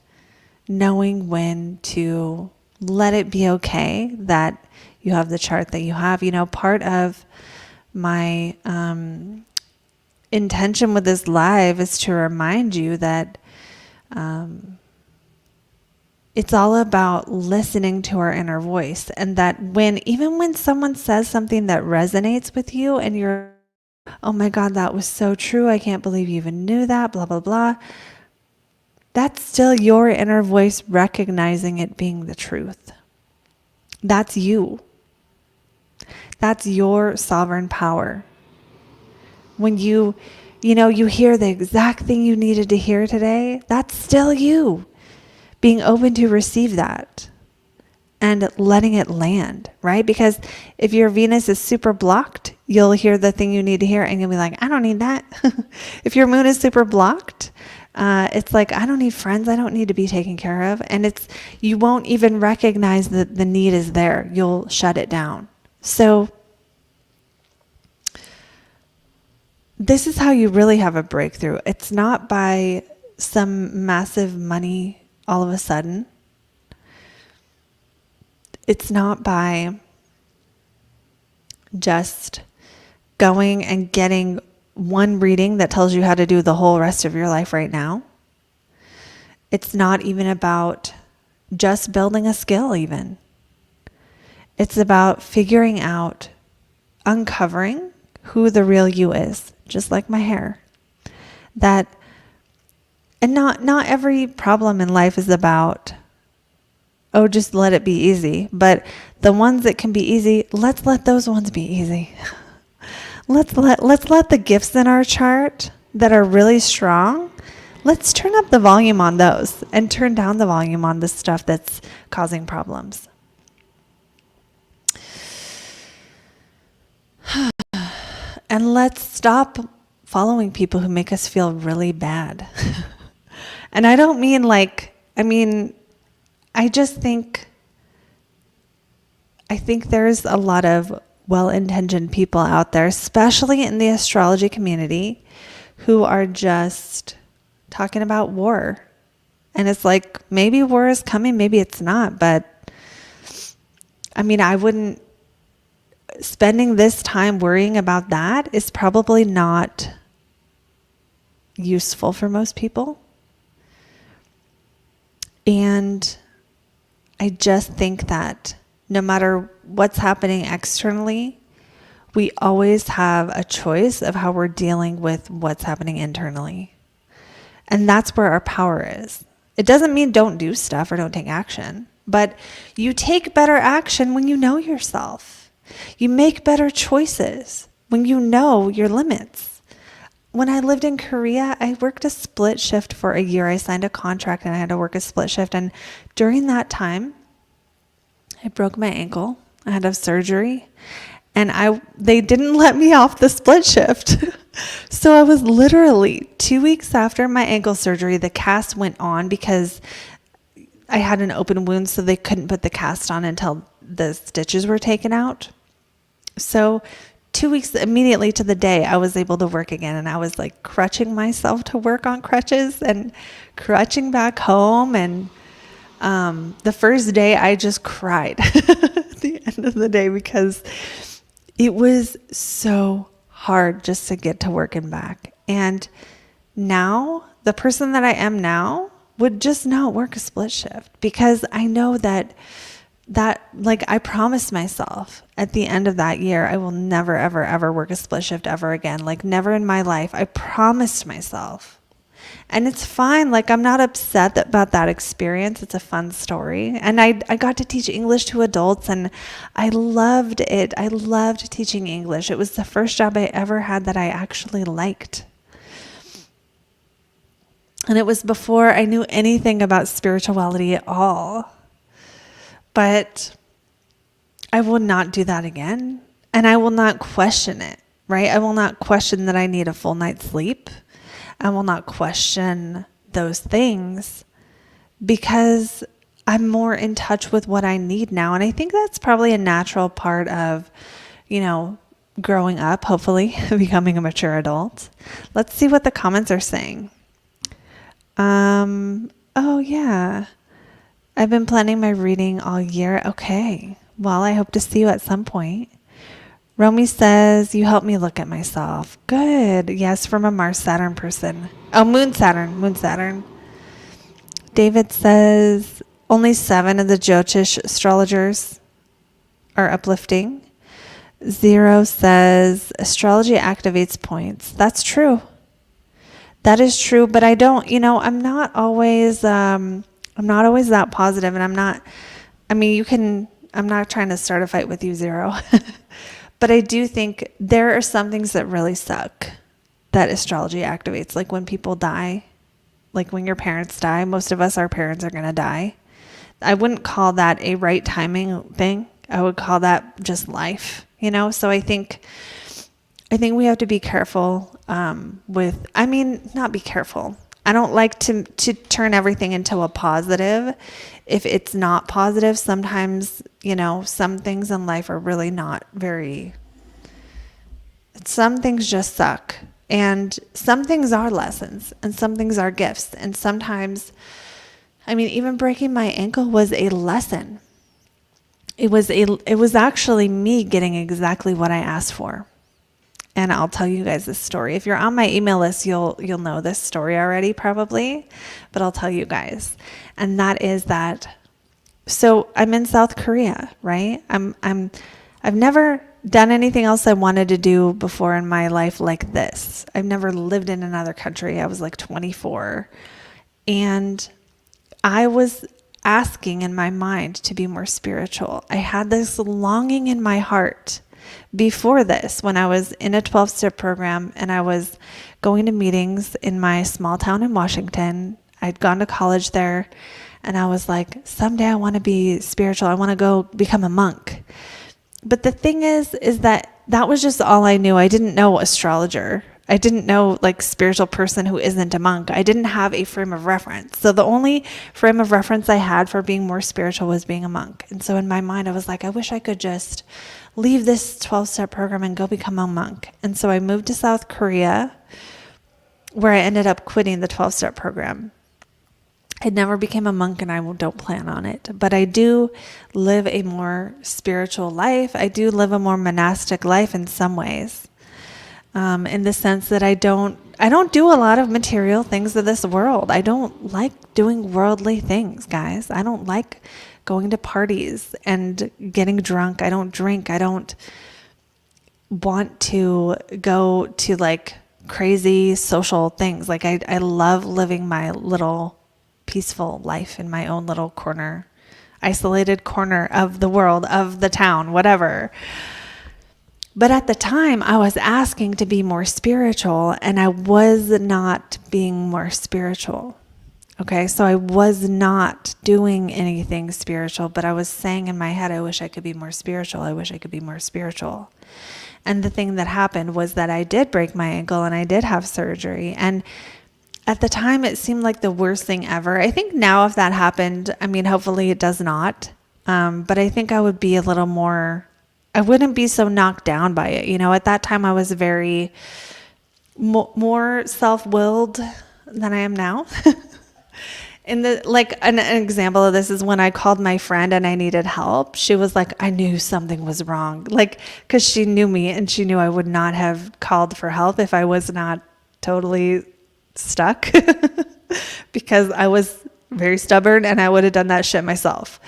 [SPEAKER 1] knowing when to let it be okay that you have the chart that you have. You know, part of my intention with this live is to remind you that it's all about listening to our inner voice, and that even when someone says something that resonates with you and you're, oh my God, that was so true, I can't believe you even knew that, blah, blah, blah. That's still your inner voice recognizing it being the truth. That's you. That's your sovereign power. When you hear the exact thing you needed to hear today, that's still you being open to receive that and letting it land, right? Because if your Venus is super blocked, you'll hear the thing you need to hear and you'll be like, I don't need that. If your moon is super blocked, it's like, I don't need friends. I don't need to be taken care of. And you won't even recognize that the need is there. You'll shut it down. So this is how you really have a breakthrough. It's not by some massive money all of a sudden. It's not by just going and getting one reading that tells you how to do the whole rest of your life right now. It's not even about just building a skill even. It's about figuring out, uncovering who the real you is, just like my hair. And not every problem in life is about, oh, just let it be easy. But the ones that can be easy, let's let those ones be easy. Let's let the gifts in our chart that are really strong, let's turn up the volume on those and turn down the volume on the stuff that's causing problems. And let's stop following people who make us feel really bad. And I don't mean I just think there's a lot of well-intentioned people out there, especially in the astrology community, who are just talking about war. And it's like, maybe war is coming, maybe it's not. But spending this time worrying about that is probably not useful for most people. And I just think that no matter what's happening externally, we always have a choice of how we're dealing with what's happening internally. And that's where our power is. It doesn't mean don't do stuff or don't take action, but you take better action when you know yourself. You make better choices when you know your limits. When I lived in Korea, I worked a split shift for a year. I signed a contract and I had to work a split shift. And during that time, I broke my ankle. I had to have surgery. And they didn't let me off the split shift. So I was literally 2 weeks after my ankle surgery, the cast went on because I had an open wound, so they couldn't put the cast on until the stitches were taken out. So 2 weeks immediately to the day, I was able to work again. And I was like crutching myself to work on crutches and crutching back home. And the first day I just cried at the end of the day because it was so hard just to get to work and back. And now, the person that I am now would just not work a split shift, because I know that like I promised myself at the end of that year, I will never, ever, ever work a split shift ever again. Like never in my life. I promised myself. And it's fine. Like I'm not upset about that experience. It's a fun story. And I got to teach English to adults, and I loved it. I loved teaching English. It was the first job I ever had that I actually liked. And it was before I knew anything about spirituality at all. But I will not do that again. And I will not question it, right? I will not question that I need a full night's sleep. I will not question those things, because I'm more in touch with what I need now. And I think that's probably a natural part of, growing up, hopefully becoming a mature adult. Let's see what the comments are saying. Oh yeah. I've been planning my reading all year. Okay. Well, I hope to see you at some point. Romy says, you helped me look at myself. Good. Yes, from a Mars-Saturn person. Oh, Moon-Saturn. David says, only 7 of the Jyotish astrologers are uplifting. 0 says, astrology activates points. That's true. That is true, but I don't, I'm not always that positive, and I'm not trying to start a fight with you, 0. But I do think there are some things that really suck that astrology activates. Like when people die, like when your parents die, most of us, our parents are going to die. I wouldn't call that a right timing thing. I would call that just life, So I think we have to be careful not be careful. I don't like to turn everything into a positive if it's not positive. Sometimes, some things in life are really not some things just suck. And some things are lessons, and some things are gifts. And sometimes, even breaking my ankle was a lesson. It was actually me getting exactly what I asked for. And I'll tell you guys this story. If you're on my email list, you'll know this story already probably, but I'll tell you guys. And that is that. So I'm in South Korea, right? I've never done anything else I wanted to do before in my life like this. I've never lived in another country. I was like 24, and I was asking in my mind to be more spiritual. I had this longing in my heart before this, when I was in a 12-step program and I was going to meetings in my small town in Washington. I'd gone to college there, and I was like, someday I want to be spiritual. I want to go become a monk. But the thing is that was just all I knew. I didn't know astrologer. I didn't know spiritual person who isn't a monk. I didn't have a frame of reference. So the only frame of reference I had for being more spiritual was being a monk. And so in my mind, I was like, I wish I could just leave this 12-step program and go become a monk. And so I moved to South Korea, where I ended up quitting the 12-step program. I never became a monk, and I don't plan on it. But I do live a more spiritual life. I do live a more monastic life in some ways, in the sense that I don't do a lot of material things of this world. I don't like doing worldly things, guys. I don't like going to parties and getting drunk. I don't drink. I don't want to go to crazy social things. I love living my little peaceful life in my own little corner, isolated corner of the world, of the town, whatever. But at the time, I was asking to be more spiritual, and I was not being more spiritual. Okay, so I was not doing anything spiritual, but I was saying in my head, I wish I could be more spiritual. I wish I could be more spiritual. And the thing that happened was that I did break my ankle, and I did have surgery. And at the time, it seemed like the worst thing ever. I think now if that happened, hopefully it does not. But I think I would be a little more, I wouldn't be so knocked down by it. At that time, I was very more self-willed than I am now. An example of this is when I called my friend and I needed help. She was like, I knew something was wrong. Because she knew me, and she knew I would not have called for help if I was not totally stuck because I was very stubborn and I would have done that shit myself.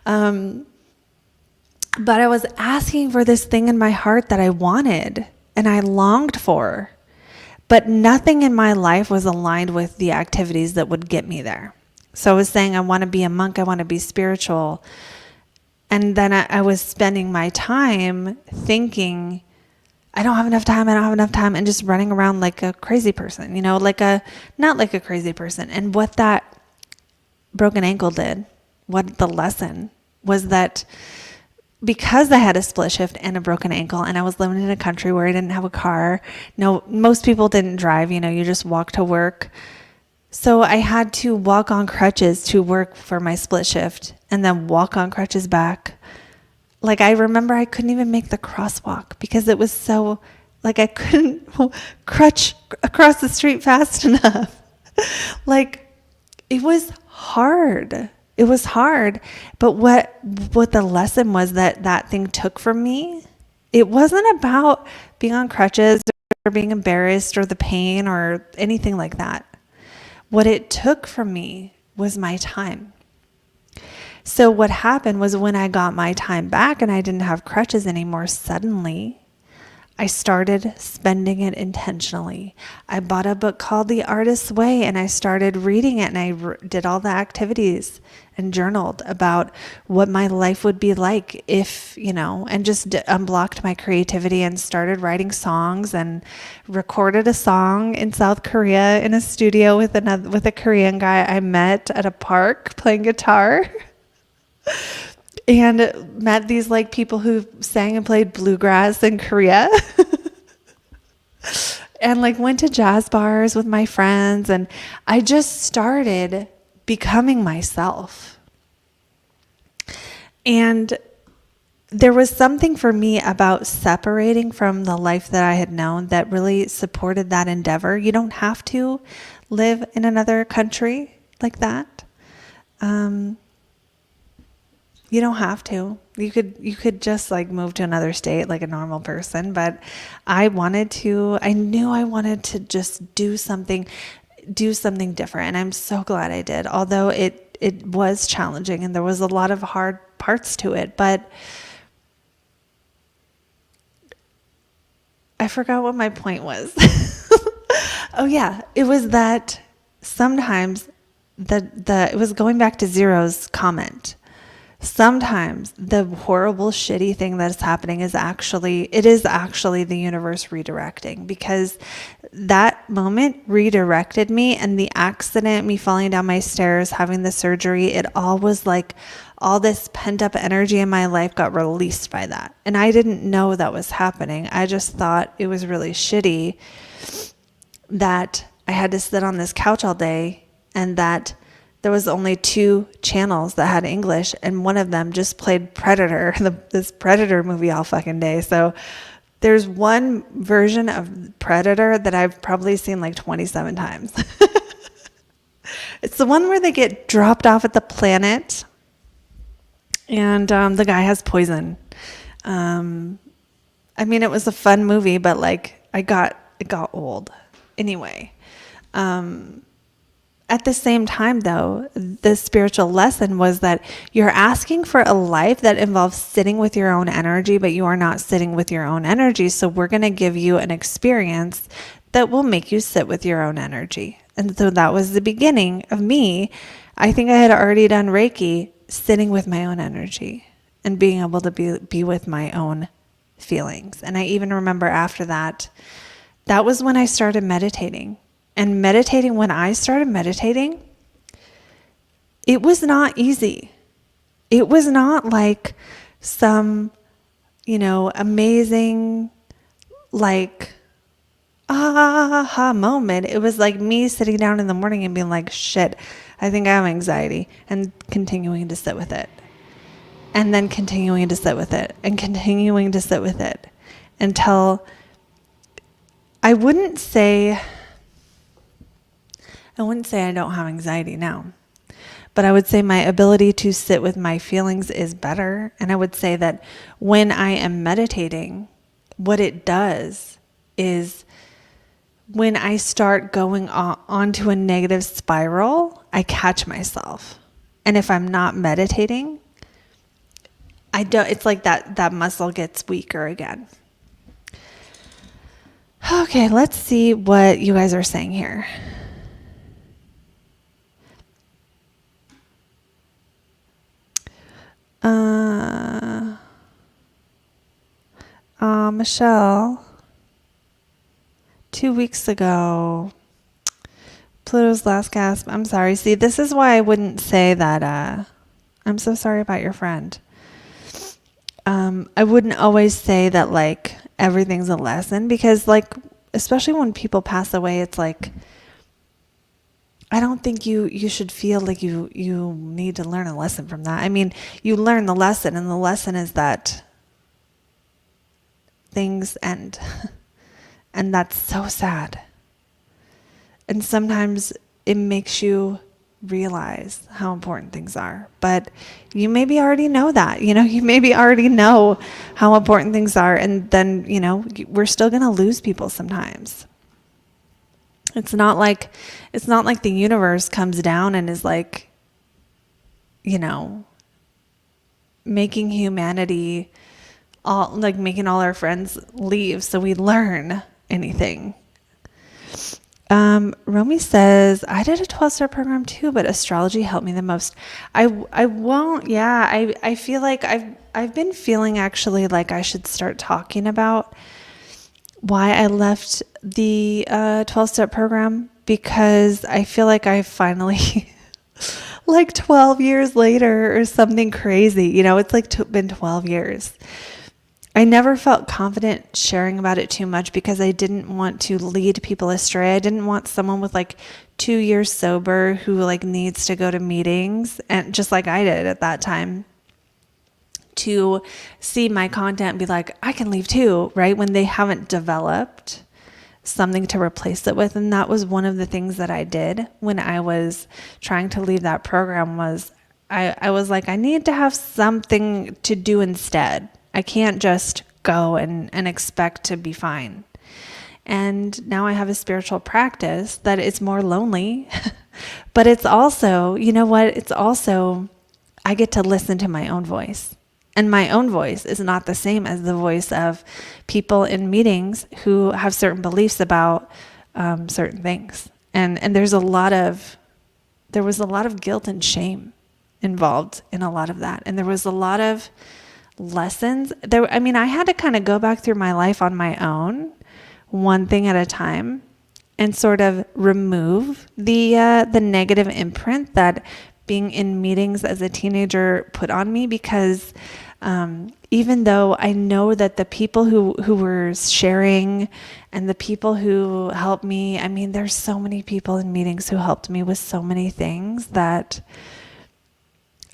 [SPEAKER 1] But I was asking for this thing in my heart that I wanted and I longed for, but nothing in my life was aligned with the activities that would get me there. So I was saying, I want to be a monk. I want to be spiritual. And then I was spending my time thinking, I don't have enough time. I don't have enough time. And just running around like a crazy person, you know, not like a crazy person. And what that broken ankle did, what the lesson was, that because I had a split shift and a broken ankle and I was living in a country where I didn't have a car. No, most people didn't drive, you know, you just walk to work. So I had to walk on crutches to work for my split shift and then walk on crutches back. Like, I remember I couldn't even make the crosswalk because it was so, like, I couldn't crutch across the street fast enough. Like, it was hard. It was hard. But what the lesson was that thing took from me, it wasn't about being on crutches or being embarrassed or the pain or anything like that. What it took from me was my time. So what happened was, when I got my time back and I didn't have crutches anymore, suddenly I started spending it intentionally. I bought a book called The Artist's Way and I started reading it, and I did all the activities and journaled about what my life would be like if, you know, and just unblocked my creativity and started writing songs and recorded a song in South Korea in a studio with a Korean guy I met at a park playing guitar. And met these like people who sang and played bluegrass in Korea. And like went to jazz bars with my friends, and I just started becoming myself. And there was something for me about separating from the life that I had known that really supported that endeavor. You don't have to live in another country like that. You don't have to. You could just like move to another state like a normal person. But I knew I wanted to just do something different. And I'm so glad I did. Although it was challenging and there was a lot of hard parts to it. But I forgot what my point was. Oh yeah, it was that sometimes it was going back to Zero's comment. Sometimes the horrible, shitty thing that's happening is actually the universe redirecting, because that moment redirected me, and the accident, me falling down my stairs, having the surgery, it all was like all this pent up energy in my life got released by that. And I didn't know that was happening. I just thought it was really shitty that I had to sit on this couch all day and that there was only 2 channels that had English, and one of them just played Predator, this Predator movie all fucking day. So there's one version of Predator that I've probably seen like 27 times. It's the one where they get dropped off at the planet and the guy has poison. I mean, it was a fun movie, but like it got old. Anyway, at the same time, though, the spiritual lesson was that you're asking for a life that involves sitting with your own energy, but you are not sitting with your own energy. So we're going to give you an experience that will make you sit with your own energy. And so that was the beginning of me. I think I had already done Reiki, sitting with my own energy and being able to be with my own feelings. And I even remember after that was when I started meditating. And when I started meditating, it was not easy. It was not like some, amazing, like, aha moment. It was like me sitting down in the morning and being like, shit, I think I have anxiety, and continuing to sit with it. And then continuing to sit with it and continuing to sit with it until I wouldn't say I don't have anxiety now, but I would say my ability to sit with my feelings is better. And I would say that when I am meditating, what it does is when I start going onto a negative spiral, I catch myself. And if I'm not meditating, it's like that muscle gets weaker again. Okay, let's see what you guys are saying here. Michelle, 2 weeks ago, Pluto's last gasp. I'm sorry. See, this is why I wouldn't say that. I'm so sorry about your friend. I wouldn't always say that like everything's a lesson, because like, especially when people pass away, it's like, I don't think you should feel like you need to learn a lesson from that. I mean, you learn the lesson, and the lesson is that things end. And that's so sad. And sometimes it makes you realize how important things are. But you maybe already know that. You maybe already know how important things are. And then, we're still going to lose people sometimes. It's not like the universe comes down and is like, making humanity making all our friends leave so we learn anything. Romy says, I did a 12-step program too, but astrology helped me the most. I won't. Yeah. I feel like I've been feeling actually like I should start talking about why I left the 12-step program, because I feel like I finally like 12 years later or something crazy, it's like been 12 years. I never felt confident sharing about it too much because I didn't want to lead people astray. I didn't want someone with like 2 years sober who like needs to go to meetings, and just like I did at that time, to see my content and be like, I can leave too, right? When they haven't developed something to replace it with. And that was one of the things that I did when I was trying to leave that program. Was I was like, I need to have something to do instead. I can't just go and expect to be fine. And now I have a spiritual practice that is more lonely, but it's also, it's also, I get to listen to my own voice. And my own voice is not the same as the voice of people in meetings who have certain beliefs about certain things. And there was a lot of guilt and shame involved in a lot of that. And there was a lot of lessons there. I mean, I had to kind of go back through my life on my own, one thing at a time, and sort of remove the negative imprint that being in meetings as a teenager put on me, because even though I know that the people who were sharing and the people who helped me, I mean, there's so many people in meetings who helped me with so many things that,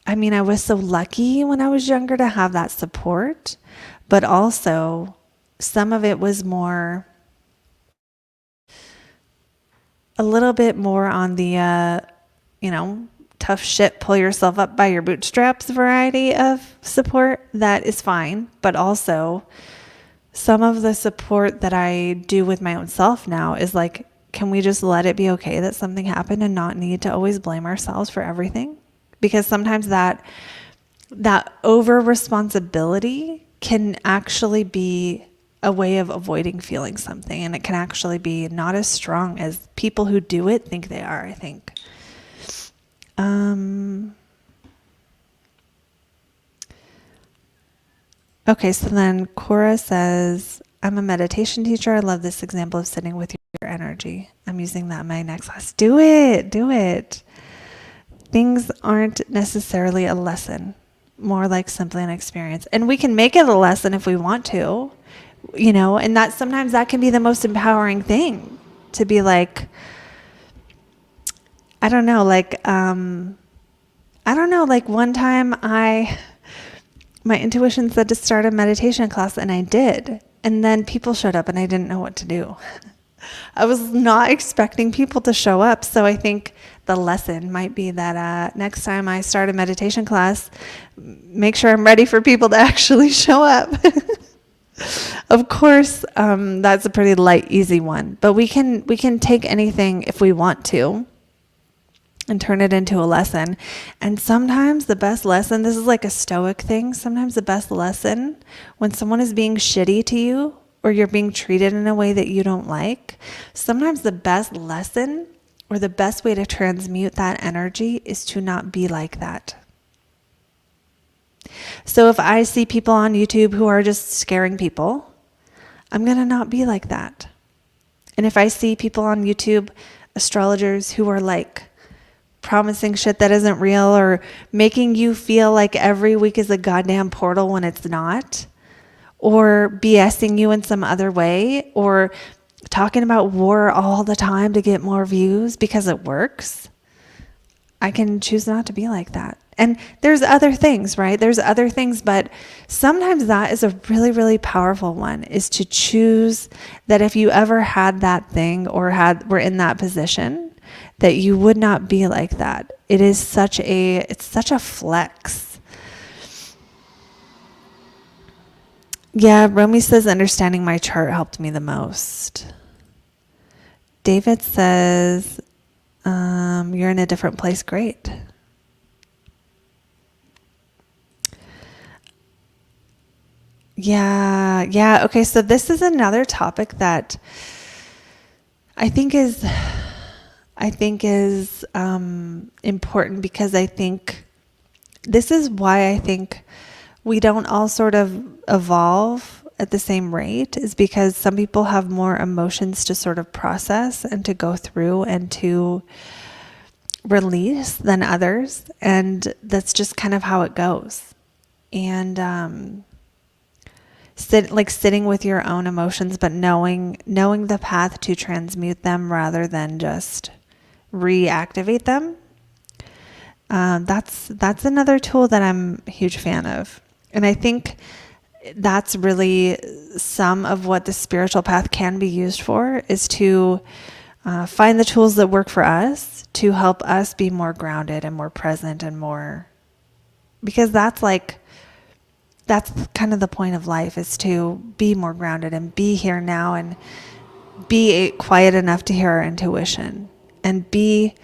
[SPEAKER 1] I mean, I was so lucky when I was younger to have that support, but also some of it was more, a little bit more on the, tough shit, pull yourself up by your bootstraps variety of support. That is fine. But also some of the support that I do with my own self now is like, can we just let it be okay that something happened and not need to always blame ourselves for everything? Because sometimes that over responsibility can actually be a way of avoiding feeling something. And it can actually be not as strong as people who do it think they are, I think. Okay, so then Cora says, I'm a meditation teacher. I love this example of sitting with your energy. I'm using that in my next class. Do it. Things aren't necessarily a lesson, more like simply an experience. And we can make it a lesson if we want to, and that sometimes that can be the most empowering thing, to be like, I don't know, like one time my intuition said to start a meditation class, and I did. And then people showed up and I didn't know what to do. I was not expecting people to show up. So I think the lesson might be that next time I start a meditation class, make sure I'm ready for people to actually show up. Of course, that's a pretty light, easy one, but we can take anything if we want to and turn it into a lesson. And sometimes the best lesson, this is like a stoic thing, sometimes the best lesson when someone is being shitty to you or you're being treated in a way that you don't like, sometimes the best lesson or the best way to transmute that energy is to not be like that. So if I see people on YouTube who are just scaring people, I'm going to not be like that. And if I see people on YouTube, astrologers who are like promising shit that isn't real or making you feel like every week is a goddamn portal when it's not, or BSing you in some other way, or talking about war all the time to get more views because it works, I can choose not to be like that. And there's other things, right? There's other things, but sometimes that is a really, really powerful one, is to choose that if you ever had that thing or were in that position, that you would not be like that. It's such a flex. Yeah, Romy says understanding my chart helped me the most. David says, you're in a different place. Great. Yeah. Okay, so this is another topic that I think is important, because I think this is why I think we don't all sort of evolve at the same rate, is because some people have more emotions to sort of process and to go through and to release than others. And that's just kind of how it goes. And sitting with your own emotions, but knowing the path to transmute them rather than just reactivate them. That's another tool that I'm a huge fan of. And I think that's really some of what the spiritual path can be used for, is to find the tools that work for us to help us be more grounded and more present and more, because that's kind of the point of life, is to be more grounded and be here now and be quiet enough to hear our intuition and be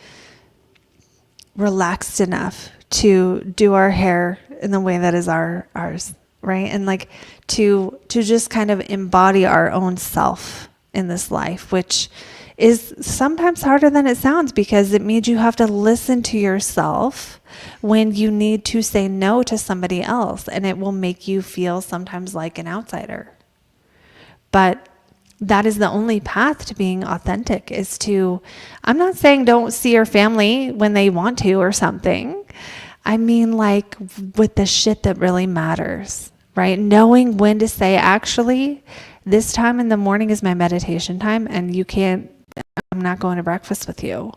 [SPEAKER 1] relaxed enough to do our hair in the way that is ours, right? And to just kind of embody our own self in this life, which is sometimes harder than it sounds, because it means you have to listen to yourself when you need to say no to somebody else, and it will make you feel sometimes like an outsider. But that is the only path to being authentic, is to, I'm not saying don't see your family when they want to or something. I mean, with the shit that really matters, right? Knowing when to say, actually, this time in the morning is my meditation time, and I'm not going to breakfast with you.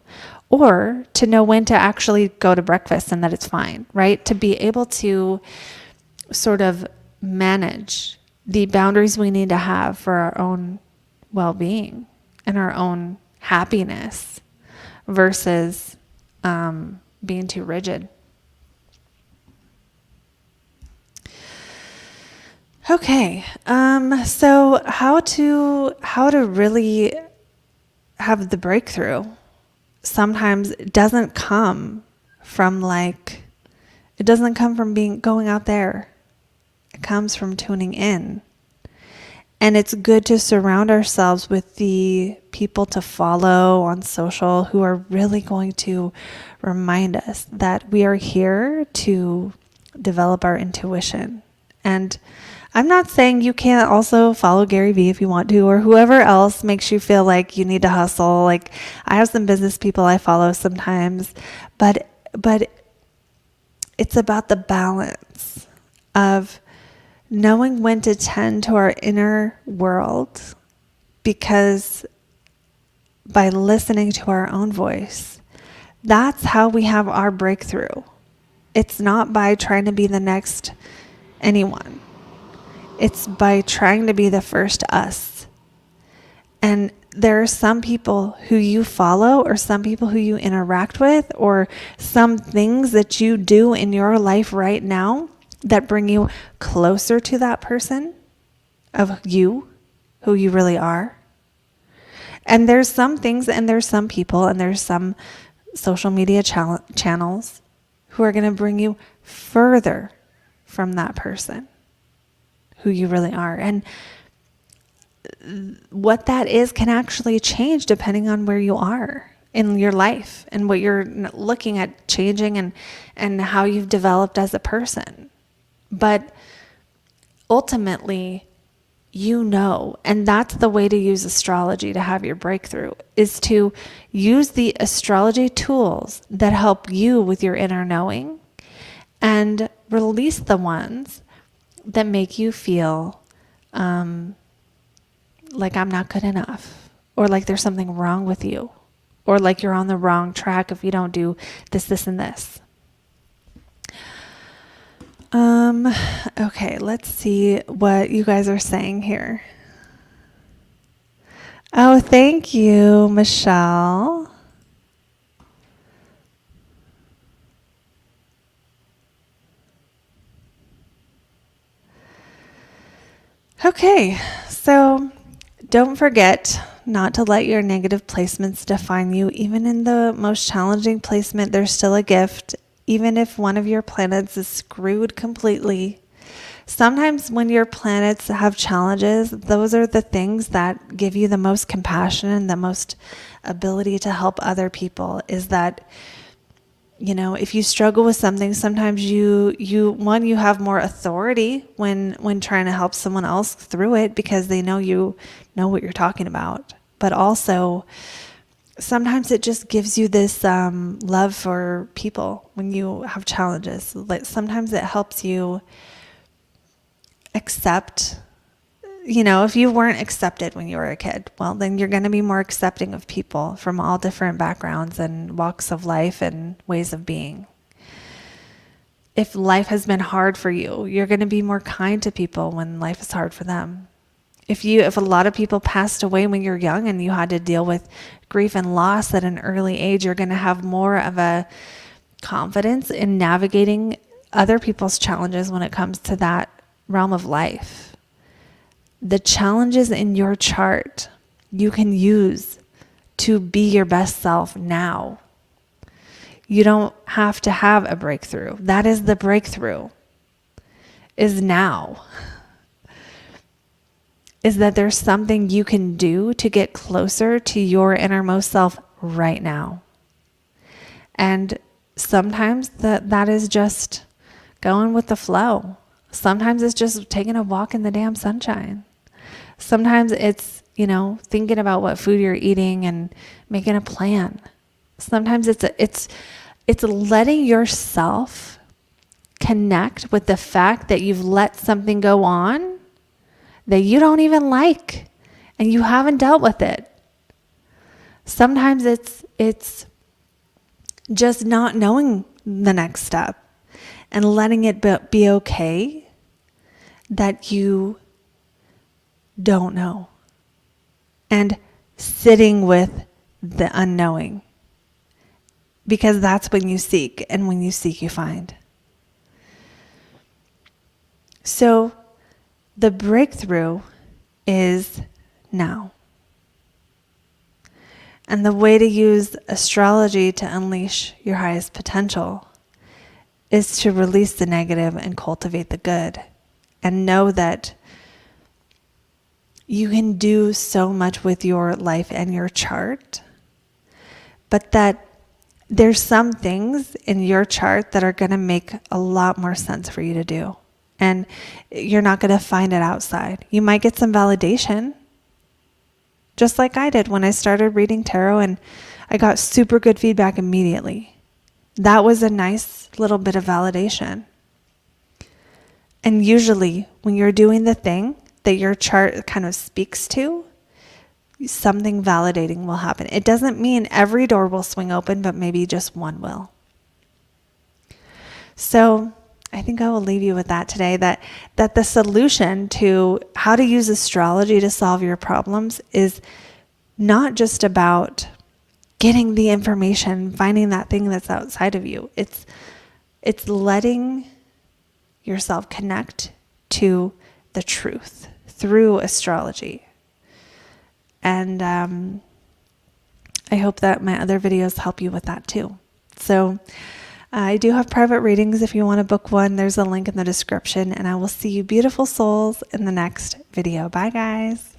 [SPEAKER 1] Or to know when to actually go to breakfast and that it's fine, right? To be able to sort of manage the boundaries we need to have for our own well-being and our own happiness versus being too rigid. Okay, so how to really have the breakthrough sometimes doesn't come from going out there. It comes from tuning in. And it's good to surround ourselves with the people to follow on social who are really going to remind us that we are here to develop our intuition. And I'm not saying you can't also follow Gary Vee if you want to, or whoever else makes you feel like you need to hustle. I have some business people I follow sometimes, but it's about the balance of knowing when to tend to our inner world, because by listening to our own voice, that's how we have our breakthrough. It's not by trying to be the next anyone. It's by trying to be the first us. And there are some people who you follow, or some people who you interact with, or some things that you do in your life right now that bring you closer to that person. of you, who you really are. And there's some things, and there's some people, and there's some social media channels who are going to bring you further from that person, who you really are. And what that is can actually change depending on where you are in your life and what you're looking at changing and how you've developed as a person. But ultimately, and that's the way to use astrology to have your breakthrough, is to use the astrology tools that help you with your inner knowing and release the ones that make you feel like I'm not good enough, or like there's something wrong with you, or like you're on the wrong track if you don't do this, this, and this. Okay, let's see what you guys are saying here. Oh, thank you, Michelle. Okay, so don't forget not to let your negative placements define you. Even in the most challenging placement, there's still a gift. Even if one of your planets is screwed completely. Sometimes when your planets have challenges, those are the things that give you the most compassion and the most ability to help other people. Is that, if you struggle with something, sometimes you have more authority when trying to help someone else through it, because they know you know what you're talking about. But also, sometimes it just gives you this love for people when you have challenges. Like sometimes it helps you accept, if you weren't accepted when you were a kid, well, then you're going to be more accepting of people from all different backgrounds and walks of life and ways of being. If life has been hard for you, you're going to be more kind to people when life is hard for them. If a lot of people passed away when you're young and you had to deal with grief and loss at an early age, you're going to have more of a confidence in navigating other people's challenges when it comes to that realm of life. The challenges in your chart you can use to be your best self now. You don't have to have a breakthrough. That is the breakthrough, is now. Is that there's something you can do to get closer to your innermost self right now. And sometimes that is just going with the flow. Sometimes it's just taking a walk in the damn sunshine. Sometimes it's, thinking about what food you're eating and making a plan. Sometimes it's letting yourself connect with the fact that you've let something go on that you don't even like and you haven't dealt with it. Sometimes it's just not knowing the next step and letting it be okay that you don't know, and sitting with the unknowing, because that's when you seek, and when you seek you find. So the breakthrough is now. And the way to use astrology to unleash your highest potential is to release the negative and cultivate the good. And know that you can do so much with your life and your chart, but that there's some things in your chart that are going to make a lot more sense for you to do. And you're not going to find it outside. You might get some validation, just like I did when I started reading tarot, and I got super good feedback immediately. That was a nice little bit of validation. And usually when you're doing the thing that your chart kind of speaks to, something validating will happen. It doesn't mean every door will swing open, but maybe just one will. So I think I will leave you with that today, that the solution to how to use astrology to solve your problems is not just about getting the information, finding that thing that's outside of you. It's letting yourself connect to the truth through astrology. And I hope that my other videos help you with that too. So I do have private readings. If you want to book one, there's a link in the description, and I will see you beautiful souls in the next video. Bye guys.